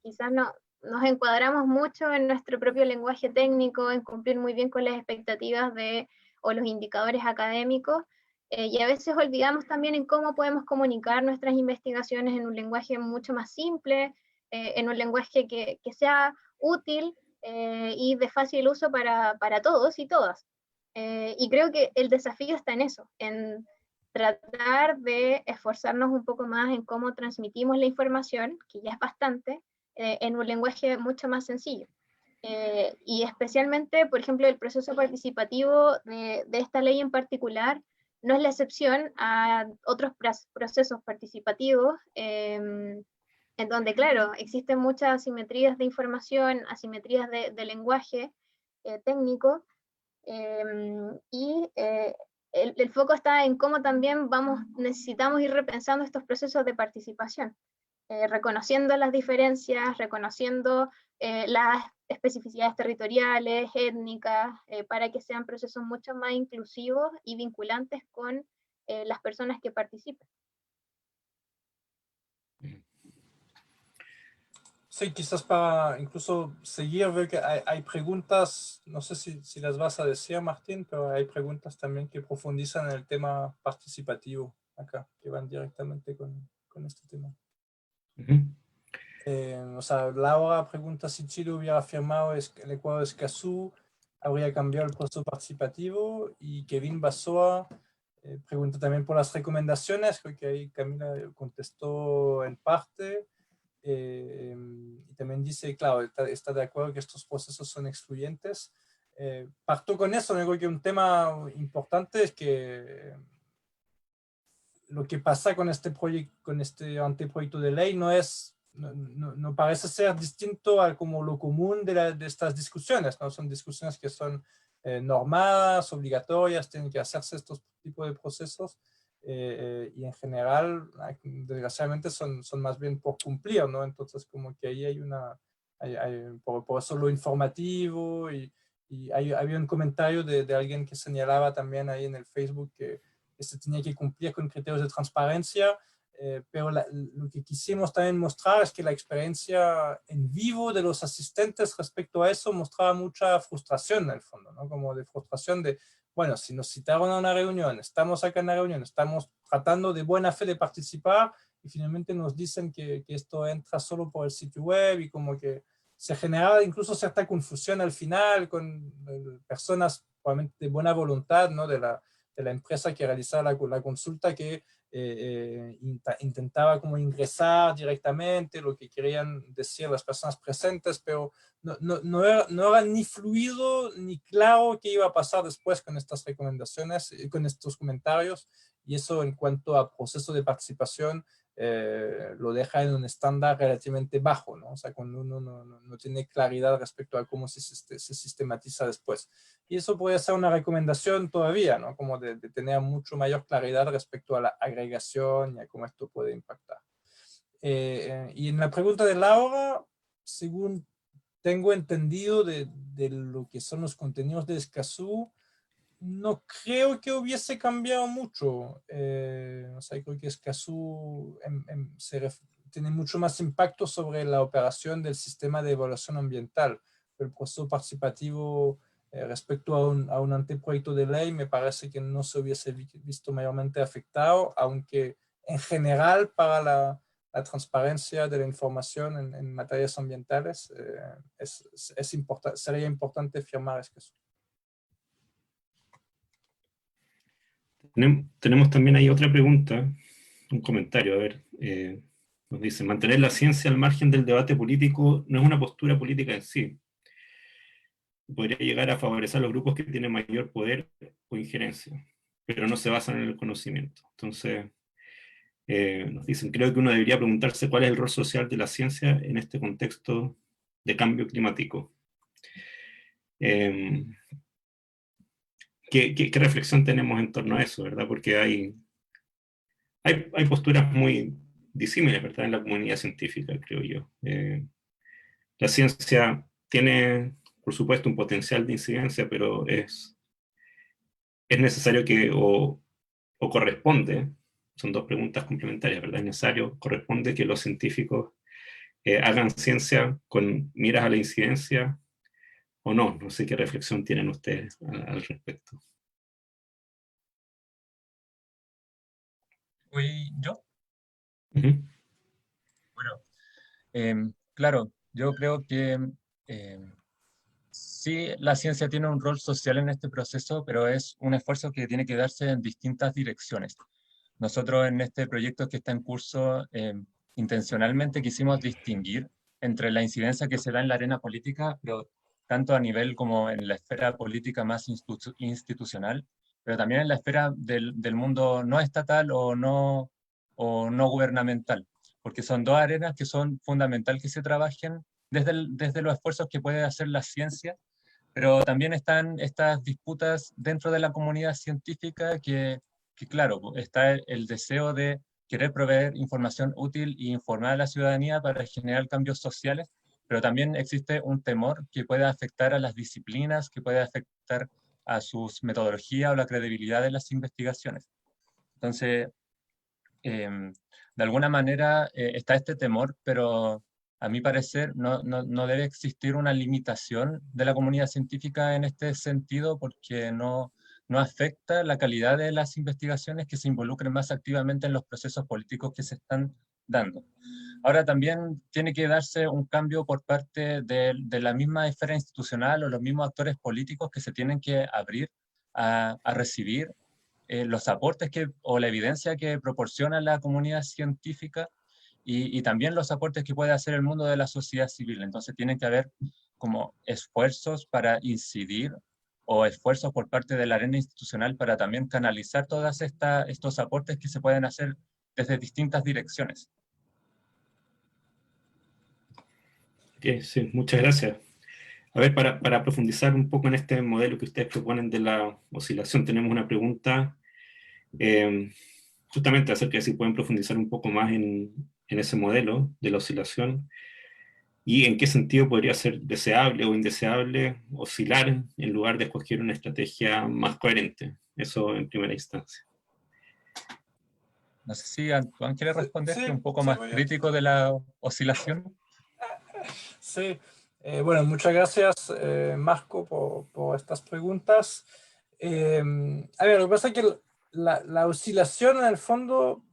quizás nos encuadramos mucho en nuestro propio lenguaje técnico, en cumplir muy bien con las expectativas o los indicadores académicos, y a veces olvidamos también en cómo podemos comunicar nuestras investigaciones en un lenguaje mucho más simple, en un lenguaje que sea útil y de fácil uso para todos y todas. Y creo que el desafío está en eso, en tratar de esforzarnos un poco más en cómo transmitimos la información, que ya es bastante, en un lenguaje mucho más sencillo. Y especialmente, por ejemplo, el proceso participativo de esta ley en particular no es la excepción a otros procesos participativos, en donde, claro, existen muchas asimetrías de información, asimetrías de lenguaje técnico, y el foco está en cómo también necesitamos ir repensando estos procesos de participación, reconociendo las diferencias, reconociendo las especificidades territoriales, étnicas, para que sean procesos mucho más inclusivos y vinculantes con las personas que participan. Sí, quizás para incluso seguir, veo que hay preguntas, no sé si las vas a decir, Martín, pero hay preguntas también que profundizan en el tema participativo acá, que van directamente con este tema. O sea, Laura pregunta si Chile hubiera firmado el Acuerdo de Escazú, habría cambiado el proceso participativo, y Kevin Basoa pregunta también por las recomendaciones, creo que ahí Camila contestó en parte. Y también dice, claro, está de acuerdo que estos procesos son excluyentes. Parto con eso, creo que un tema importante es que lo que pasa con este anteproyecto de ley no parece ser distinto a como lo común de estas discusiones, ¿no? Son discusiones que son normadas, obligatorias, tienen que hacerse estos tipos de procesos. Y en general, desgraciadamente, son más bien por cumplir, ¿no? Entonces, como que ahí hay por eso lo informativo, y había un comentario de alguien que señalaba también ahí en el Facebook que se tenía que cumplir con criterios de transparencia, pero lo que quisimos también mostrar es que la experiencia en vivo de los asistentes respecto a eso mostraba mucha frustración en el fondo, ¿no? Como de frustración de, bueno, si nos citaron a una reunión, estamos acá en la reunión, estamos tratando de buena fe de participar, y finalmente nos dicen que esto entra solo por el sitio web, y como que se generaba incluso cierta confusión al final con personas probablemente de buena voluntad, ¿no? de la empresa que realizaba la consulta, que intentaba como ingresar directamente lo que querían decir las personas presentes, pero no era ni fluido ni claro qué iba a pasar después con estas recomendaciones, con estos comentarios, y eso en cuanto a proceso de participación lo deja en un estándar relativamente bajo, ¿no? O sea, cuando uno no tiene claridad respecto a cómo se sistematiza después. Y eso puede ser una recomendación todavía, ¿no? Como de tener mucho mayor claridad respecto a la agregación y a cómo esto puede impactar. Y en la pregunta de Laura, según tengo entendido de lo que son los contenidos de Escazú, no creo que hubiese cambiado mucho. O sea, creo que Escazú tiene mucho más impacto sobre la operación del sistema de evaluación ambiental. El proceso participativo respecto a un anteproyecto de ley me parece que no se hubiese visto mayormente afectado, aunque en general para la transparencia de la información en materias ambientales sería importante firmar Escazú. Tenemos también ahí otra pregunta, un comentario, a ver, nos dice, mantener la ciencia al margen del debate político no es una postura política en sí. Podría llegar a favorecer a los grupos que tienen mayor poder o injerencia, pero no se basan en el conocimiento. Entonces, nos dicen, creo que uno debería preguntarse cuál es el rol social de la ciencia en este contexto de cambio climático. ¿Qué reflexión tenemos en torno a eso, verdad? Porque hay posturas muy disímiles, ¿verdad? En la comunidad científica, creo yo. La ciencia tiene, por supuesto, un potencial de incidencia, pero es necesario que, o corresponde, son dos preguntas complementarias, ¿verdad? Es necesario, corresponde que los científicos hagan ciencia con miras a la incidencia o no. No sé qué reflexión tienen ustedes al respecto. ¿Voy yo? Uh-huh. Bueno, claro, yo creo que sí, la ciencia tiene un rol social en este proceso, pero es un esfuerzo que tiene que darse en distintas direcciones. Nosotros en este proyecto que está en curso, intencionalmente quisimos distinguir entre la incidencia que se da en la arena política, pero tanto a nivel como en la esfera política más institucional, pero también en la esfera del mundo no estatal o no gubernamental, porque son dos arenas que son fundamental que se trabajen desde los esfuerzos que puede hacer la ciencia, pero también están estas disputas dentro de la comunidad científica que claro, está el deseo de querer proveer información útil e informar a la ciudadanía para generar cambios sociales, pero también existe un temor que puede afectar a las disciplinas, que puede afectar a sus metodologías o la credibilidad de las investigaciones. Entonces, de alguna manera está este temor, pero a mi parecer no debe existir una limitación de la comunidad científica en este sentido, porque no afecta la calidad de las investigaciones que se involucren más activamente en los procesos políticos que se están dando. Ahora también tiene que darse un cambio por parte de la misma esfera institucional o los mismos actores políticos que se tienen que abrir a recibir los aportes o la evidencia que proporciona la comunidad científica y también los aportes que puede hacer el mundo de la sociedad civil. Entonces tiene que haber como esfuerzos para incidir o esfuerzos por parte de la arena institucional para también canalizar todos estos aportes que se pueden hacer desde distintas direcciones. Okay, sí, muchas gracias. A ver, para profundizar un poco en este modelo que ustedes proponen de la oscilación, tenemos una pregunta justamente acerca de si pueden profundizar un poco más en ese modelo de la oscilación y en qué sentido podría ser deseable o indeseable oscilar en lugar de escoger una estrategia más coherente. Eso en primera instancia. No sé si Antoine quiere responder, sí, que es un poco más crítico de la oscilación. Sí, bueno, muchas gracias Marco por estas preguntas. A ver, lo que pasa es que la oscilación en el fondo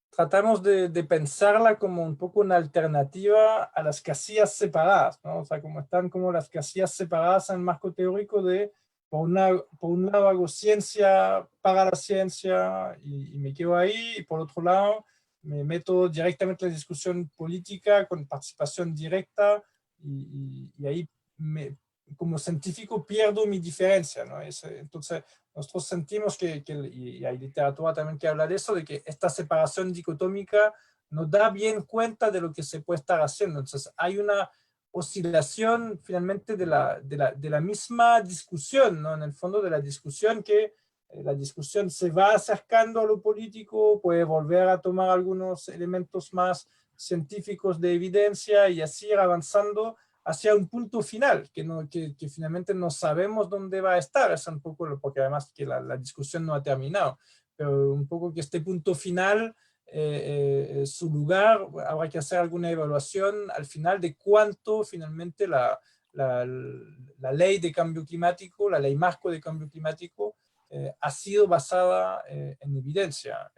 tratamos de pensarla como un poco una alternativa a las casillas separadas, ¿no? O sea, como están como las casillas separadas en el marco teórico de, por un lado hago ciencia para la ciencia y me quedo ahí, y por otro lado me meto directamente en la discusión política con participación directa y ahí como científico pierdo mi diferencia, ¿no? Entonces, nosotros sentimos y hay literatura también que habla de eso, de que esta separación dicotómica nos da bien cuenta de lo que se puede estar haciendo. Entonces, hay una oscilación finalmente de la misma discusión, ¿no? En el fondo de la discusión la discusión se va acercando a lo político, puede volver a tomar algunos elementos más científicos de evidencia y así ir avanzando hacia un punto final, que finalmente no sabemos dónde va a estar, es un poco, porque además que la discusión no ha terminado, pero un poco que este punto final, su lugar, habrá que hacer alguna evaluación al final de cuánto finalmente la ley de cambio climático, la ley marco de cambio climático, ha sido basada en evidencia.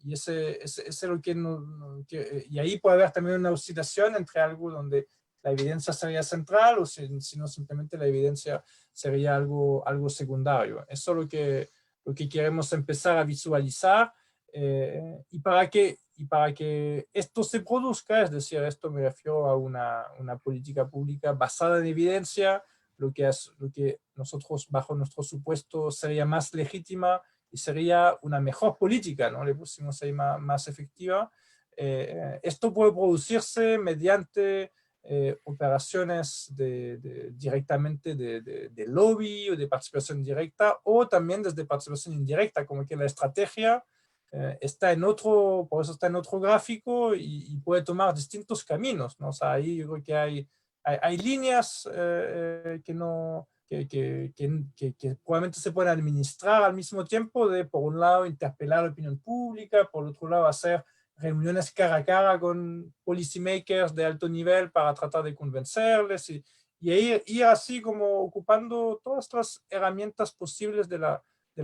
Y ese es lo y ahí puede haber también una oscilación entre algo donde la evidencia sería central o si no simplemente la evidencia sería algo secundario. Eso es lo que queremos empezar a visualizar y para que esto se produzca, es decir, esto me refiero a una política pública basada en evidencia, lo que nosotros bajo nuestro supuesto sería más legítima y sería una mejor política, ¿no? Le pusimos ahí más efectiva. Esto puede producirse mediante operaciones directamente de lobby o de participación directa o también desde participación indirecta, como que la estrategia por eso está en otro gráfico y puede tomar distintos caminos, ¿no? O sea, ahí yo creo que hay líneas que probablemente se pueden administrar al mismo tiempo de, por un lado, interpelar la opinión pública, por otro lado, hacer reuniones cara a cara con policymakers de alto nivel para tratar de convencerles y ir así como ocupando todas las herramientas posibles de la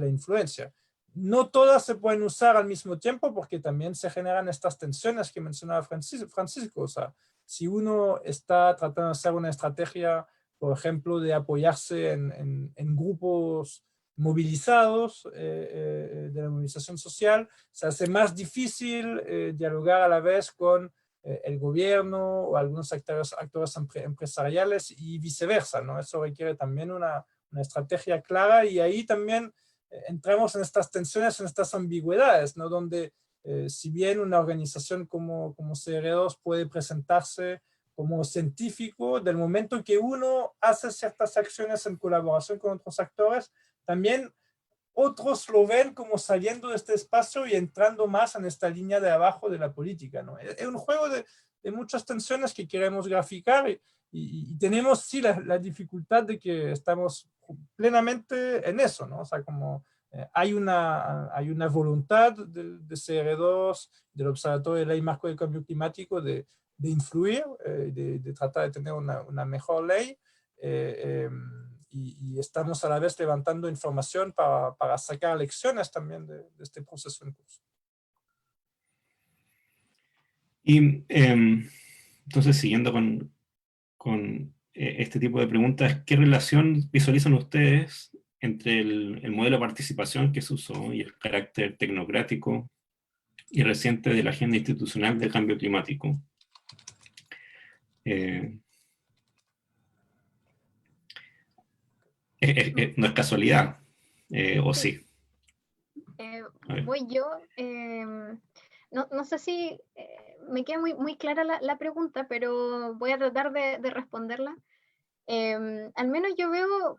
influencia. No todas se pueden usar al mismo tiempo porque también se generan estas tensiones que mencionaba Francisco. O sea, si uno está tratando de hacer una estrategia, por ejemplo, de apoyarse en grupos movilizados de la movilización social, se hace más difícil dialogar a la vez con el gobierno o algunos actores empresariales y viceversa, ¿no? Eso requiere también una estrategia clara y ahí también entramos en estas tensiones, en estas ambigüedades, ¿no? Donde si bien una organización como CR2 puede presentarse como científico, del momento que uno hace ciertas acciones en colaboración con otros actores, también otros lo ven como saliendo de este espacio y entrando más en esta línea de abajo de la política, ¿no? Es un juego de muchas tensiones que queremos graficar y tenemos sí la dificultad de que estamos plenamente en eso, ¿no? O sea, como hay una voluntad de CR2, del Observatorio de Ley Marco del Cambio Climático de influir, de tratar de tener una mejor ley, y estamos a la vez levantando información para sacar lecciones también de este proceso en curso. Y entonces, siguiendo con este tipo de preguntas, ¿qué relación visualizan ustedes entre el modelo de participación que se usó y el carácter tecnocrático y reciente de la agenda institucional de cambio climático? No es casualidad, ¿o sí? Voy yo. No sé si me queda muy clara la pregunta, pero voy a tratar de responderla. Al menos yo veo,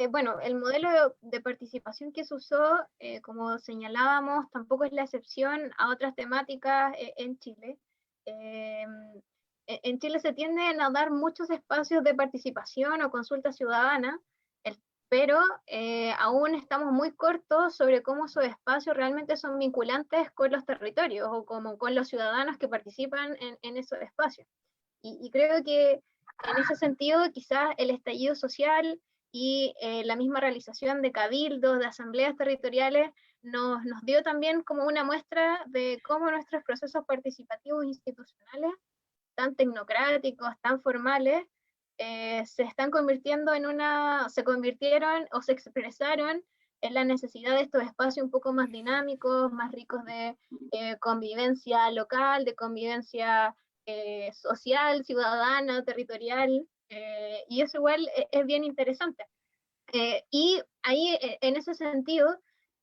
bueno, el modelo de participación que se usó, como señalábamos, tampoco es la excepción a otras temáticas en Chile. En Chile se tienden a dar muchos espacios de participación o consulta ciudadana, pero aún estamos muy cortos sobre cómo esos espacios realmente son vinculantes con los territorios o como con los ciudadanos que participan en esos espacios. Y creo que en ese sentido quizás el estallido social y la misma realización de cabildos, de asambleas territoriales, nos dio también como una muestra de cómo nuestros procesos participativos institucionales, tan tecnocráticos, tan formales, se están convirtiendo se convirtieron o se expresaron en la necesidad de estos espacios un poco más dinámicos, más ricos de convivencia local, de convivencia social, ciudadana, territorial, Y eso igual es bien interesante. Y ahí, en ese sentido,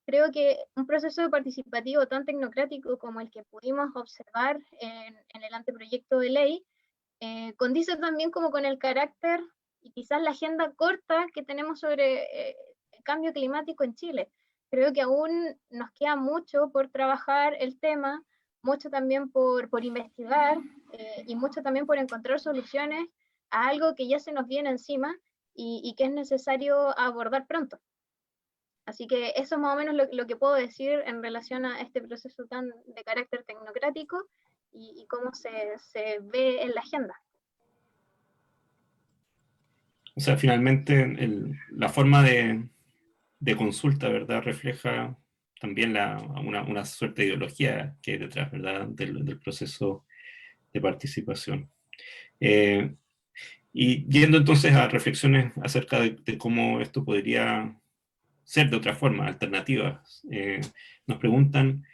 creo que un proceso participativo tan tecnocrático como el que pudimos observar en el anteproyecto de ley, condice también como con el carácter y quizás la agenda corta que tenemos sobre el cambio climático en Chile. Creo que aún nos queda mucho por trabajar el tema, mucho también por investigar y mucho también por encontrar soluciones a algo que ya se nos viene encima y que es necesario abordar pronto. Así que eso es más o menos lo que puedo decir en relación a este proceso tan de carácter tecnocrático y cómo se ve en la agenda. O sea, finalmente la forma de consulta, ¿verdad?, refleja también una suerte de ideología que hay detrás, ¿verdad?, del proceso de participación. Y yendo entonces a reflexiones acerca de cómo esto podría ser de otra forma, alternativas, nos preguntan,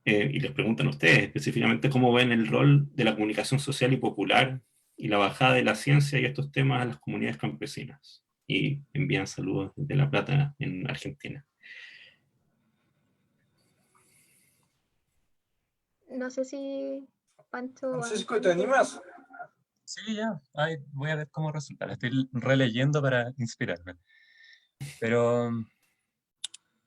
y les preguntan a ustedes específicamente, cómo ven el rol de la comunicación social y popular y la bajada de la ciencia y estos temas a las comunidades campesinas. Y envían saludos desde La Plata, en Argentina. No sé si Pancho... Francisco, ¿te animas? Sí, ya, ahí voy a ver cómo resulta. La estoy releyendo para inspirarme. Pero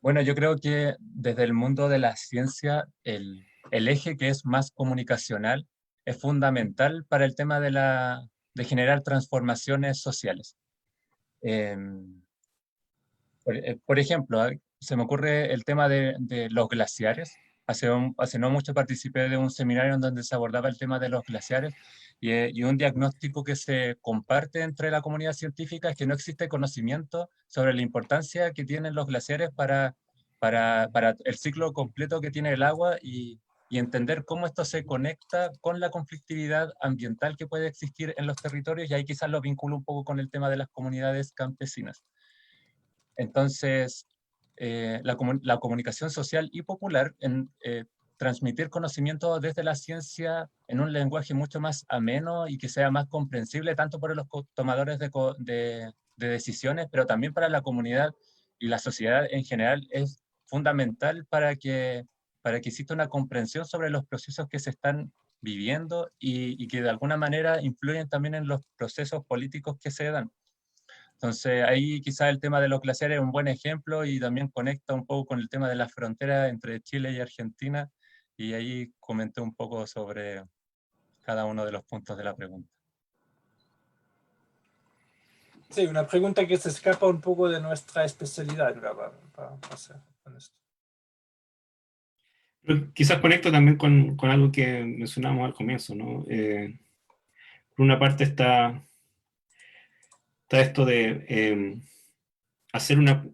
bueno, yo creo que desde el mundo de la ciencia, el eje que es más comunicacional es fundamental para el tema de generar transformaciones sociales. Por ejemplo, se me ocurre el tema de los glaciares. Hace no mucho participé de un seminario en donde se abordaba el tema de los glaciares y un diagnóstico que se comparte entre la comunidad científica es que no existe conocimiento sobre la importancia que tienen los glaciares para el ciclo completo que tiene el agua y entender cómo esto se conecta con la conflictividad ambiental que puede existir en los territorios, y ahí quizás lo vinculo un poco con el tema de las comunidades campesinas. Entonces, la comunicación social y popular en transmitir conocimiento desde la ciencia en un lenguaje mucho más ameno y que sea más comprensible tanto por los tomadores de decisiones, pero también para la comunidad y la sociedad en general, es fundamental para que exista una comprensión sobre los procesos que se están viviendo y que de alguna manera influyen también en los procesos políticos que se dan. Entonces, ahí quizás el tema de los glaciares es un buen ejemplo y también conecta un poco con el tema de la frontera entre Chile y Argentina, y ahí comenté un poco sobre cada uno de los puntos de la pregunta. Sí, una pregunta que se escapa un poco de nuestra especialidad, ¿verdad? Para ser honesto. Pero quizás conecto también con algo que mencionábamos al comienzo, ¿no? Por una parte está esto de hacer una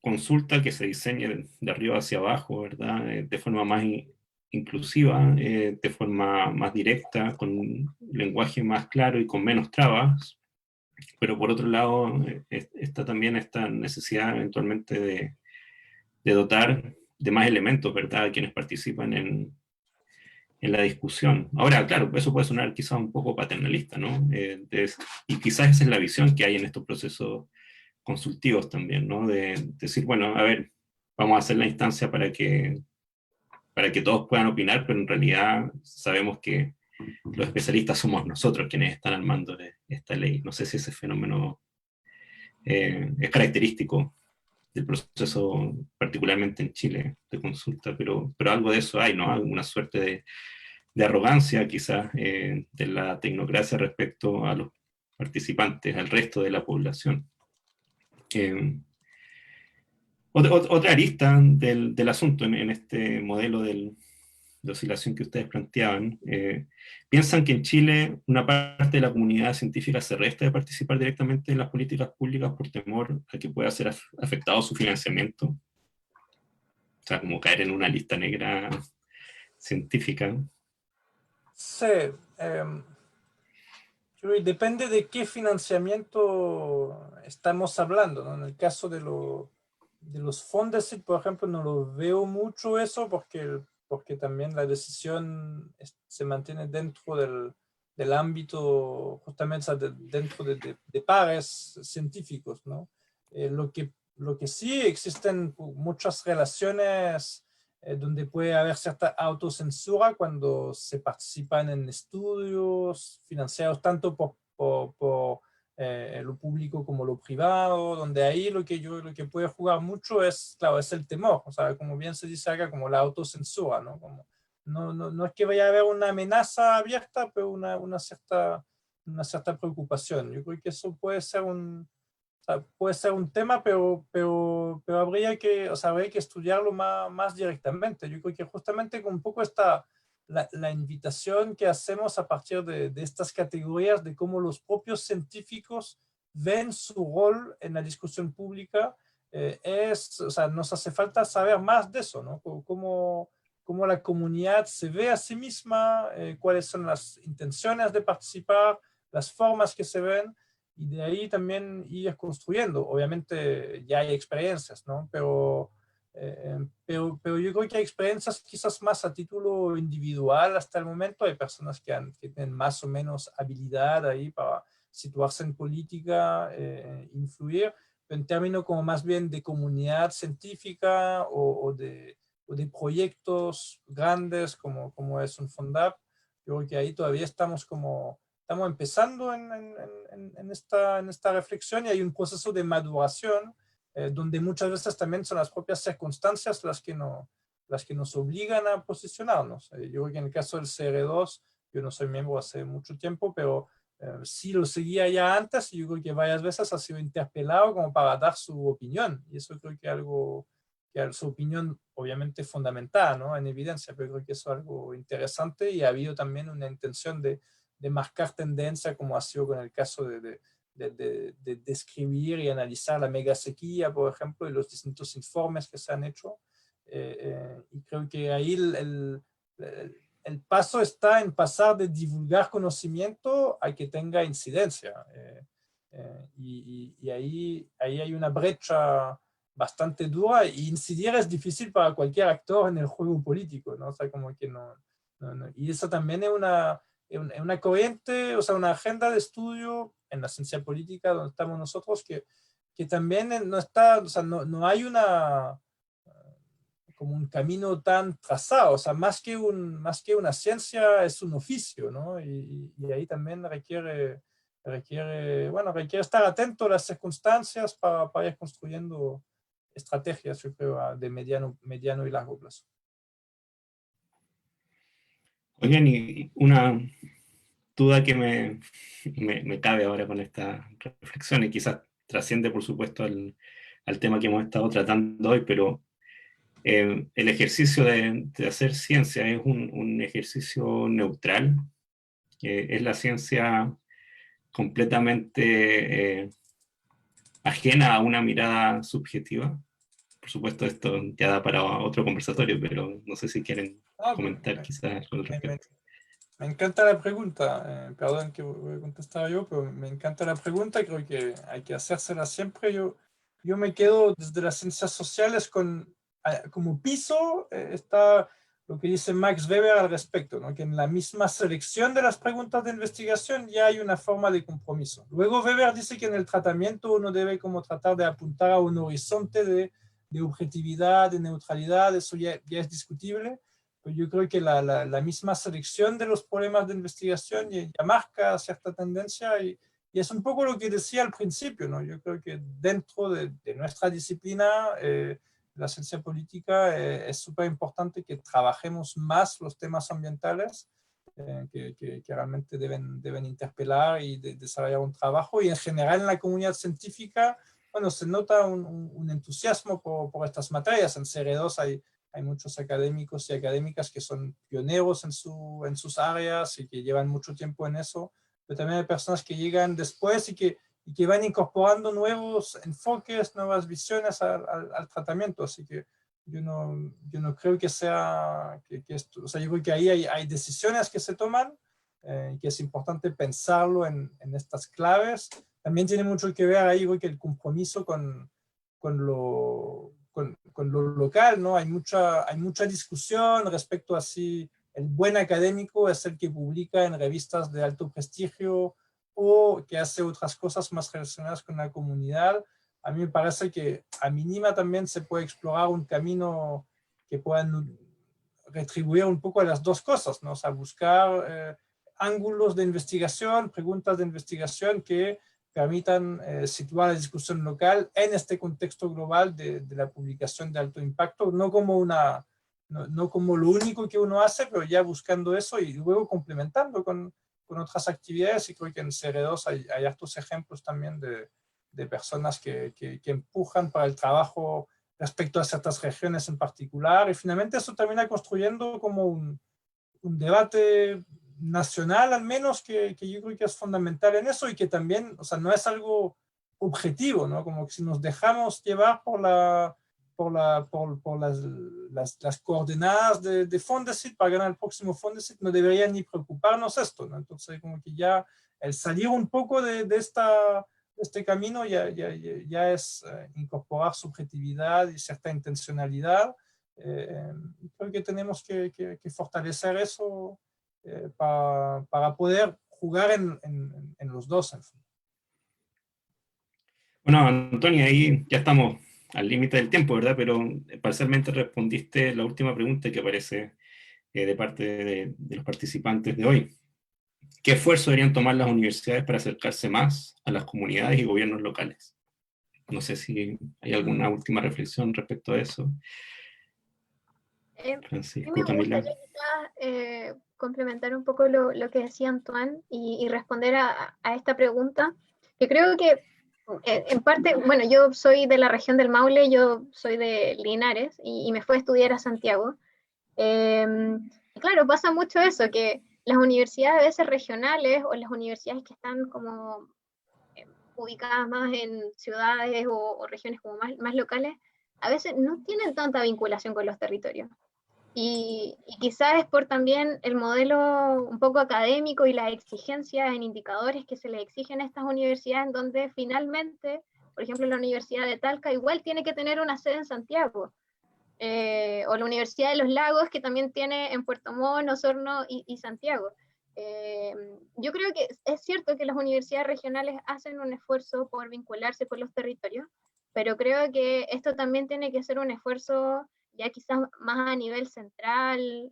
consulta que se diseñe de arriba hacia abajo, ¿verdad? De forma más inclusiva, de forma más directa, con un lenguaje más claro y con menos trabas. Pero por otro lado, está también esta necesidad eventualmente de dotar de más elementos, ¿verdad?, a quienes participan en la discusión. Ahora, claro, eso puede sonar quizás un poco paternalista, ¿no? Y quizás esa es la visión que hay en estos procesos consultivos también, ¿no? De decir, bueno, a ver, vamos a hacer la instancia para que todos puedan opinar, pero en realidad sabemos que los especialistas somos nosotros quienes están al mando de esta ley. No sé si ese fenómeno es característico del proceso, particularmente en Chile, de consulta, pero algo de eso hay, ¿no? Alguna suerte de arrogancia, quizás, de la tecnocracia respecto a los participantes, al resto de la población. Otra arista del asunto en este modelo de oscilación que ustedes planteaban, piensan que en Chile una parte de la comunidad científica se resta de participar directamente en las políticas públicas por temor a que pueda ser afectado su financiamiento. O sea, como caer en una lista negra científica. Sí, depende de qué financiamiento estamos hablando, ¿no? En el caso de los fondos, por ejemplo, no lo veo mucho eso porque también la decisión se mantiene dentro del ámbito justamente, o sea, dentro de pares científicos, ¿no? Lo que sí existen muchas relaciones donde puede haber cierta autocensura cuando se participan en estudios financiados tanto por lo público como lo privado, donde ahí lo que puede jugar mucho es, claro, es el temor, o sea, como bien se dice acá, como la autocensura, ¿no? Como, no es que vaya a haber una amenaza abierta, pero una cierta preocupación. Yo creo que eso puede ser puede ser un tema, pero habría que, o sea, habría que estudiarlo más directamente. Yo creo que justamente con un poco la invitación que hacemos a partir de estas categorías, de cómo los propios científicos ven su rol en la discusión pública, o sea, nos hace falta saber más de eso, ¿no? Cómo la comunidad se ve a sí misma, cuáles son las intenciones de participar, las formas que se ven, y de ahí también ir construyendo. Obviamente ya hay experiencias, ¿no? Pero yo creo que hay experiencias quizás más a título individual hasta el momento. Hay personas que tienen más o menos habilidad ahí para situarse en política, influir, pero en términos como más bien de comunidad científica o de proyectos grandes como es un FONDAP, yo creo que ahí todavía estamos empezando en esta reflexión, y hay un proceso de maduración donde muchas veces también son las propias circunstancias las que nos obligan a posicionarnos. Yo creo que en el caso del CR2, yo no soy miembro hace mucho tiempo, pero sí lo seguía ya antes, y yo creo que varias veces ha sido interpelado como para dar su opinión, y eso creo que su opinión obviamente fundamentada, ¿no? En evidencia, pero creo que eso es algo interesante, y ha habido también una intención de marcar tendencia, como ha sido con el caso de describir y analizar la megasequía, por ejemplo, y los distintos informes que se han hecho. Y creo que ahí el paso está en pasar de divulgar conocimiento a que tenga incidencia. Y ahí hay una brecha bastante dura, y incidir es difícil para cualquier actor en el juego político, ¿no? O sea, como que no. Y eso también es una corriente, o sea, una agenda de estudio en la ciencia política donde estamos nosotros, que también no está, o sea, no hay como un camino tan trazado, o sea, más que una ciencia es un oficio, ¿no? Y ahí también requiere estar atento a las circunstancias para ir construyendo estrategias, yo creo, de mediano y largo plazo. Oigan, y una duda que me cabe ahora con esta reflexión, y quizás trasciende, por supuesto, al tema que hemos estado tratando hoy, pero el ejercicio de hacer ciencia es un ejercicio neutral. Es la ciencia completamente ajena a una mirada subjetiva. Por supuesto, esto ya da para otro conversatorio, pero no sé si quieren comentar quizás con respecto. Me encanta la pregunta, perdón que voy a contestar yo, pero me encanta la pregunta, creo que hay que hacérsela siempre. Yo me quedo desde las ciencias sociales como piso, está lo que dice Max Weber al respecto, ¿no? Que en la misma selección de las preguntas de investigación ya hay una forma de compromiso. Luego Weber dice que en el tratamiento uno debe como tratar de apuntar a un horizonte de objetividad, de neutralidad, eso ya es discutible. Yo creo que la misma selección de los problemas de investigación ya marca cierta tendencia, y es un poco lo que decía al principio, ¿no? Yo creo que dentro de nuestra disciplina, la ciencia política, es súper importante que trabajemos más los temas ambientales, que realmente deben interpelar y desarrollar un trabajo, y en general en la comunidad científica, bueno, se nota un entusiasmo por estas materias. En CR2 hay muchos académicos y académicas que son pioneros en sus áreas y que llevan mucho tiempo en eso, pero también hay personas que llegan después y que van incorporando nuevos enfoques, nuevas visiones al tratamiento. Así que yo no creo que sea, esto, o sea, yo creo que ahí hay decisiones que se toman, y que es importante pensarlo en estas claves. También tiene mucho que ver ahí, creo que el compromiso con lo local, ¿no? Hay mucha discusión respecto a si el buen académico es el que publica en revistas de alto prestigio o que hace otras cosas más relacionadas con la comunidad. A mí me parece que a mínima también se puede explorar un camino que puedan retribuir un poco a las dos cosas, ¿no? O sea, buscar ángulos de investigación, preguntas de investigación que permitan situar la discusión local en este contexto global de la publicación de alto impacto, no como no como lo único que uno hace, pero ya buscando eso y luego complementando con otras actividades. Y creo que en CR2 hay hartos ejemplos también de personas que empujan para el trabajo respecto a ciertas regiones en particular, y finalmente eso termina construyendo como un debate nacional al menos que yo creo que es fundamental en eso, y que también, o sea, no es algo objetivo, ¿no? Como que si nos dejamos llevar por las coordenadas de Fondesit para ganar el próximo Fondesit, no debería ni preocuparnos esto, ¿no? Entonces como que ya el salir un poco de este camino ya es incorporar subjetividad y cierta intencionalidad. Creo que tenemos que fortalecer eso para poder jugar en los dos. En fin. Bueno, Antonio, ahí ya estamos al límite del tiempo, ¿verdad? Pero parcialmente respondiste la última pregunta que aparece de parte de los participantes de hoy. ¿Qué esfuerzo deberían tomar las universidades para acercarse más a las comunidades y gobiernos locales? No sé si hay alguna última reflexión respecto a eso. Francisco, me Camila. gustaría quizás complementar un poco lo que decía Antoine y responder a esta pregunta, que creo que en parte, bueno, yo soy de la región del Maule, yo soy de Linares y me fui a estudiar a Santiago. Y claro, pasa mucho eso, que las universidades a veces regionales o las universidades que están como ubicadas más en ciudades o regiones como más locales, a veces no tienen tanta vinculación con los territorios. Y quizás es por también el modelo un poco académico y las exigencias en indicadores que se le exigen a estas universidades, en donde finalmente, por ejemplo, la Universidad de Talca igual tiene que tener una sede en Santiago, o la Universidad de los Lagos, que también tiene en Puerto Montt, Osorno y Santiago. Yo creo que es cierto que las universidades regionales hacen un esfuerzo por vincularse con los territorios, pero creo que esto también tiene que ser un esfuerzo ya quizás más a nivel central.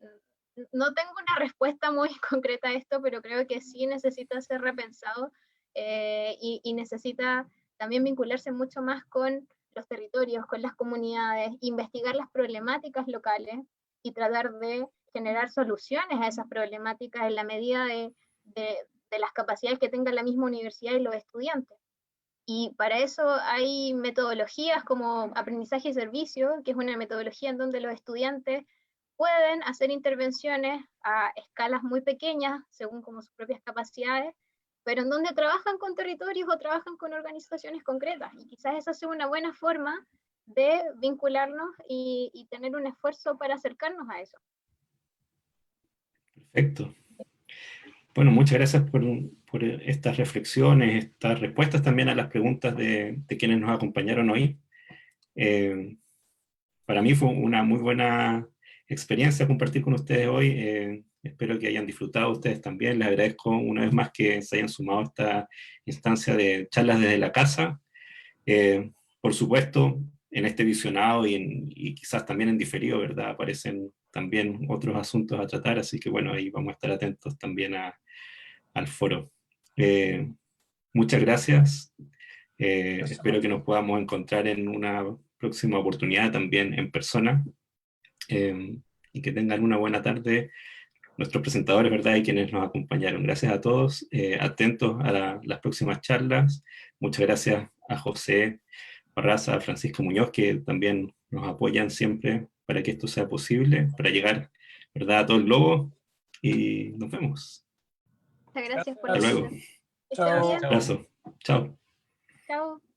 No tengo una respuesta muy concreta a esto, pero creo que sí necesita ser repensado y necesita también vincularse mucho más con los territorios, con las comunidades, investigar las problemáticas locales y tratar de generar soluciones a esas problemáticas en la medida de las capacidades que tenga la misma universidad y los estudiantes. Y para eso hay metodologías como aprendizaje y servicio, que es una metodología en donde los estudiantes pueden hacer intervenciones a escalas muy pequeñas, según como sus propias capacidades, pero en donde trabajan con territorios o trabajan con organizaciones concretas. Y quizás esa sea una buena forma de vincularnos y tener un esfuerzo para acercarnos a eso. Perfecto. Bueno, muchas gracias por estas reflexiones, estas respuestas también a las preguntas de quienes nos acompañaron hoy. Para mí fue una muy buena experiencia compartir con ustedes hoy. Espero que hayan disfrutado ustedes también. Les agradezco una vez más que se hayan sumado a esta instancia de charlas desde la casa. Por supuesto, en este visionado y quizás también en diferido, ¿verdad? Aparecen también otros asuntos a tratar, así que bueno, ahí vamos a estar atentos también al foro. Muchas gracias. Espero que nos podamos encontrar en una próxima oportunidad también en persona, y que tengan una buena tarde nuestros presentadores, ¿verdad? Y quienes nos acompañaron. Gracias a todos, atentos a las próximas charlas. Muchas gracias a José Barraza, a Francisco Muñoz, que también nos apoyan siempre para que esto sea posible, para llegar, ¿verdad?, a todo el globo, y nos vemos. Muchas gracias por la Hasta luego. invitación. Chao. Chao. Abrazo. Chao. Chao.